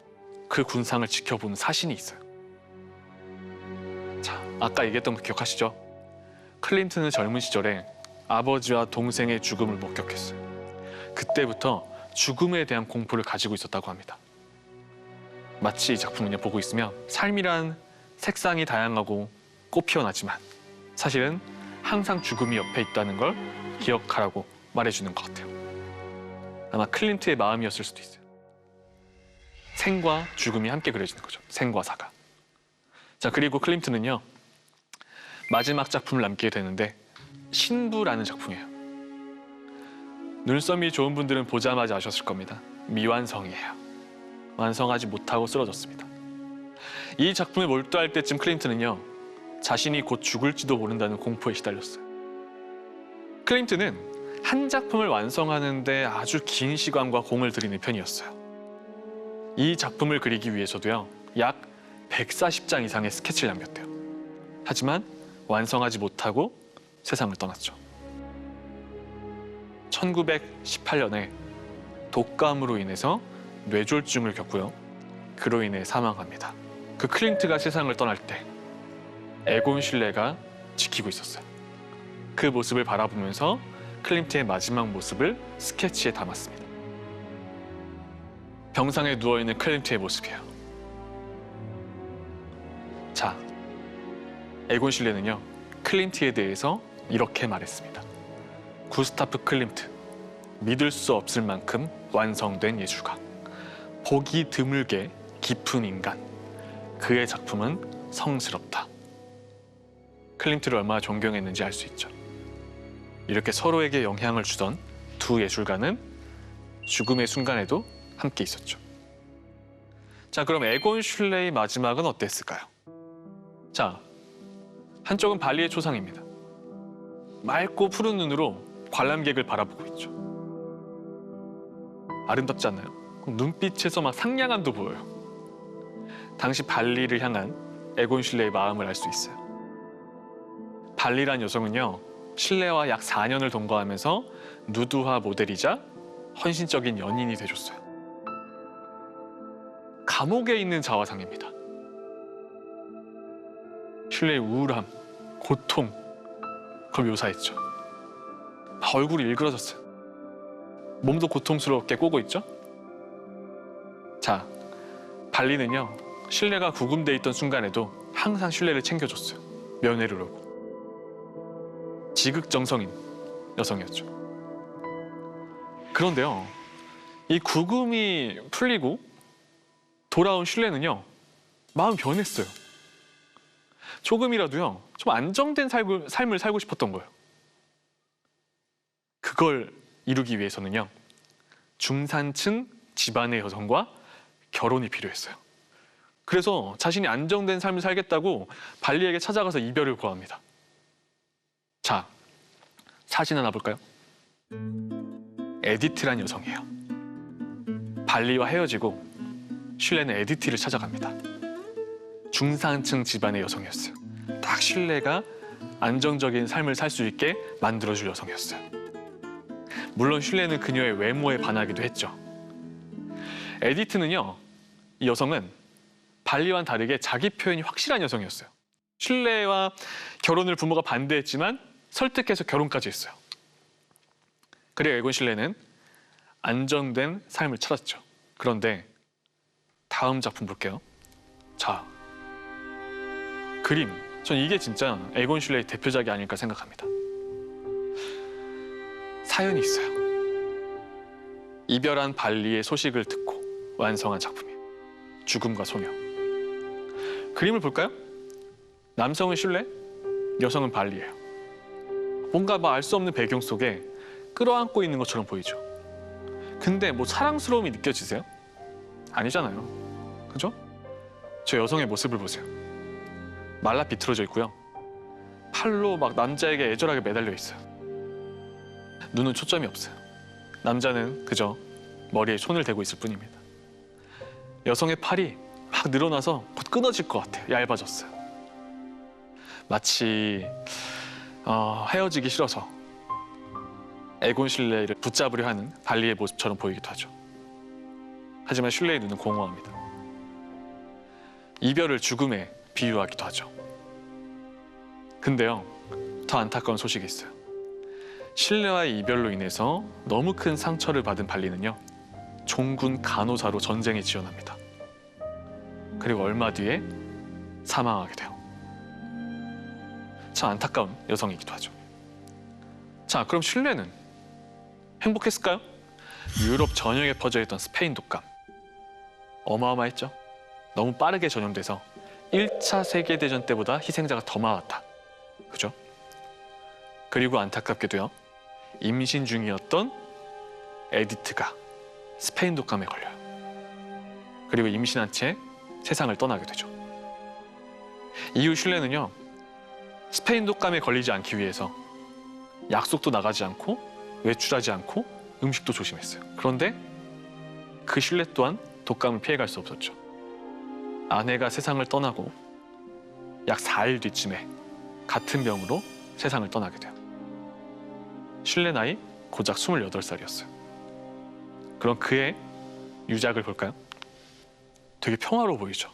그 군상을 지켜보는 사신이 있어요. 자, 아까 얘기했던 거 기억하시죠? 클림트는 젊은 시절에 아버지와 동생의 죽음을 목격했어요. 그때부터 죽음에 대한 공포를 가지고 있었다고 합니다. 마치 이 작품을 보고 있으면 삶이란 색상이 다양하고 꽃 피어나지만 사실은 항상 죽음이 옆에 있다는 걸 기억하라고 말해주는 것 같아요. 아마 클림트의 마음이었을 수도 있어요. 생과 죽음이 함께 그려지는 거죠. 생과 사가. 자, 그리고 클림트는요, 마지막 작품을 남기게 되는데 신부라는 작품이에요. 눈썹이 좋은 분들은 보자마자 아셨을 겁니다. 미완성이에요. 완성하지 못하고 쓰러졌습니다. 이 작품에 몰두할 때쯤 클림트는요, 자신이 곧 죽을지도 모른다는 공포에 시달렸어요. 클림트는 한 작품을 완성하는 데 아주 긴 시간과 공을 들이는 편이었어요. 이 작품을 그리기 위해서도요, 약 140장 이상의 스케치를 남겼대요. 하지만 완성하지 못하고 세상을 떠났죠. 1918년에 독감으로 인해서 뇌졸중을 겪고요. 그로 인해 사망합니다. 그 클림트가 세상을 떠날 때 에곤 실레가 지키고 있었어요. 그 모습을 바라보면서 클림트의 마지막 모습을 스케치에 담았습니다. 병상에 누워있는 클림트의 모습이에요. 자, 에곤 실레는요, 클림트에 대해서 이렇게 말했습니다. 구스타프 클림트, 믿을 수 없을 만큼 완성된 예술가. 보기 드물게 깊은 인간. 그의 작품은 성스럽다. 클림트를 얼마나 존경했는지 알 수 있죠. 이렇게 서로에게 영향을 주던 두 예술가는 죽음의 순간에도 함께 있었죠. 자, 그럼 에곤 슐레의 마지막은 어땠을까요? 자, 한쪽은 발리의 초상입니다. 맑고 푸른 눈으로 관람객을 바라보고 있죠. 아름답지 않나요? 눈빛에서 막 상냥함도 보여요. 당시 발리를 향한 에곤 슐레의 마음을 알 수 있어요. 발리란 여성은요, 실레와 약 4년을 동거하면서 누드화 모델이자 헌신적인 연인이 돼줬어요. 감옥에 있는 자화상입니다. 실레의 우울함, 고통, 그걸 묘사했죠. 얼굴이 일그러졌어요. 몸도 고통스럽게 꼬고 있죠. 자, 발리는요, 실레가 구금돼 있던 순간에도 항상 실레를 챙겨줬어요. 면회를 오고. 지극정성인 여성이었죠. 그런데요, 이 구금이 풀리고 돌아온 실레는요, 마음 변했어요. 조금이라도요, 좀 안정된 삶을 살고 싶었던 거예요. 그걸 이루기 위해서는요, 중산층 집안의 여성과 결혼이 필요했어요. 그래서 자신이 안정된 삶을 살겠다고 발리에게 찾아가서 이별을 구합니다. 자, 사진 하나 볼까요? 에디트란 여성이에요. 발리와 헤어지고 실레는 에디트를 찾아갑니다. 중산층 집안의 여성이었어요. 딱 실레가 안정적인 삶을 살 수 있게 만들어줄 여성이었어요. 물론 실레는 그녀의 외모에 반하기도 했죠. 에디트는요, 이 여성은 발리와는 다르게 자기 표현이 확실한 여성이었어요. 실레와 결혼을 부모가 반대했지만 설득해서 결혼까지 했어요. 그리고 에곤 실레는 안정된 삶을 찾았죠. 그런데 다음 작품 볼게요. 자, 그림. 전 이게 진짜 에곤 실레의 대표작이 아닐까 생각합니다. 사연이 있어요. 이별한 발리의 소식을 듣고 완성한 작품이에요. 죽음과 소녀. 그림을 볼까요? 남성은 실레, 여성은 발리예요. 뭔가 알 수 없는 배경 속에 끌어안고 있는 것처럼 보이죠. 근데 뭐 사랑스러움이 느껴지세요? 아니잖아요. 그죠? 저 여성의 모습을 보세요. 말라 비틀어져 있고요. 팔로 막 남자에게 애절하게 매달려 있어요. 눈은 초점이 없어요. 남자는 그저 머리에 손을 대고 있을 뿐입니다. 여성의 팔이 막 늘어나서 곧 끊어질 것 같아요. 얇아졌어요. 마치 헤어지기 싫어서 에곤 실레를 붙잡으려 하는 발리의 모습처럼 보이기도 하죠. 하지만 실레의 눈은 공허합니다. 이별을 죽음에 비유하기도 하죠. 근데요, 더 안타까운 소식이 있어요. 실레와의 이별로 인해서 너무 큰 상처를 받은 발리는요, 종군 간호사로 전쟁에 지원합니다. 그리고 얼마 뒤에 사망하게 돼요. 참 안타까운 여성이기도 하죠. 자, 그럼 실레는 행복했을까요? 유럽 전역에 퍼져 있던 스페인 독감. 어마어마했죠? 너무 빠르게 전염돼서 1차 세계대전 때보다 희생자가 더 많았다. 그죠? 그리고 안타깝게도요, 임신 중이었던 에디트가 스페인 독감에 걸려요. 그리고 임신한 채 세상을 떠나게 되죠. 이후 실레는요, 스페인 독감에 걸리지 않기 위해서 약속도 나가지 않고 외출하지 않고 음식도 조심했어요. 그런데 그 신뢰 또한 독감을 피해갈 수 없었죠. 아내가 세상을 떠나고 약 4일 뒤쯤에 같은 병으로 세상을 떠나게 돼요. 신뢰 나이 고작 28살이었어요. 그럼 그의 유작을 볼까요? 되게 평화로워 보이죠.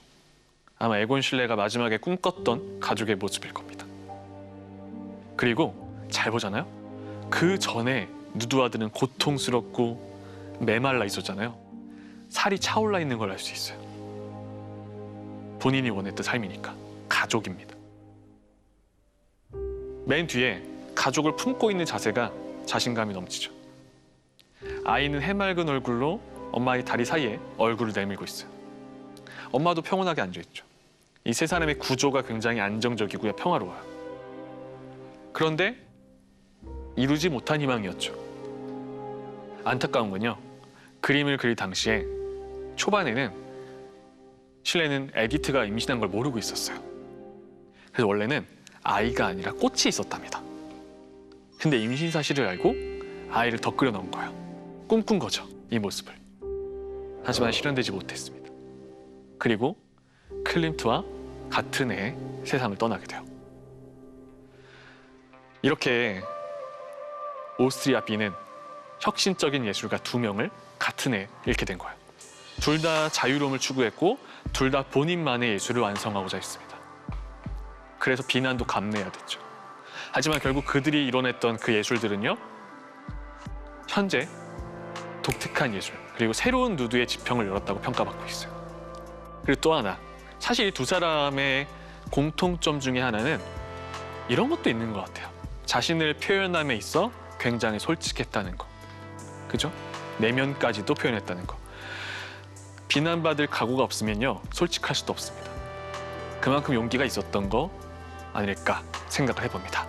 아마 에곤 실레가 마지막에 꿈꿨던 가족의 모습일 겁니다. 그리고 잘 보잖아요. 그 전에 누드와드는 고통스럽고 메말라 있었잖아요. 살이 차올라 있는 걸 알 수 있어요. 본인이 원했던 삶이니까. 가족입니다. 맨 뒤에 가족을 품고 있는 자세가 자신감이 넘치죠. 아이는 해맑은 얼굴로 엄마의 다리 사이에 얼굴을 내밀고 있어요. 엄마도 평온하게 앉아있죠. 이 세 사람의 구조가 굉장히 안정적이고요. 평화로워요. 그런데 이루지 못한 희망이었죠. 안타까운 건요. 그림을 그릴 당시에 초반에는 실레는 에디트가 임신한 걸 모르고 있었어요. 그래서 원래는 아이가 아니라 꽃이 있었답니다. 근데 임신 사실을 알고 아이를 더 끓여 넣은 거예요. 꿈꾼 거죠, 이 모습을. 하지만 실현되지 못했습니다. 그리고 클림트와 같은 해에 세상을 떠나게 돼요. 이렇게 오스트리아 B는 혁신적인 예술가 2명을 같은 해에 잃게 된 거예요. 둘 다 자유로움을 추구했고 둘 다 본인만의 예술을 완성하고자 했습니다. 그래서 비난도 감내해야 됐죠. 하지만 결국 그들이 이뤄냈던 그 예술들은요. 현재 독특한 예술, 그리고 새로운 누드의 지평을 열었다고 평가받고 있어요. 그리고 또 하나, 사실 이 두 사람의 공통점 중에 하나는 이런 것도 있는 것 같아요. 자신을 표현함에 있어 굉장히 솔직했다는 거. 그죠? 내면까지도 표현했다는 거. 비난받을 각오가 없으면요. 솔직할 수도 없습니다. 그만큼 용기가 있었던 거 아닐까 생각을 해봅니다.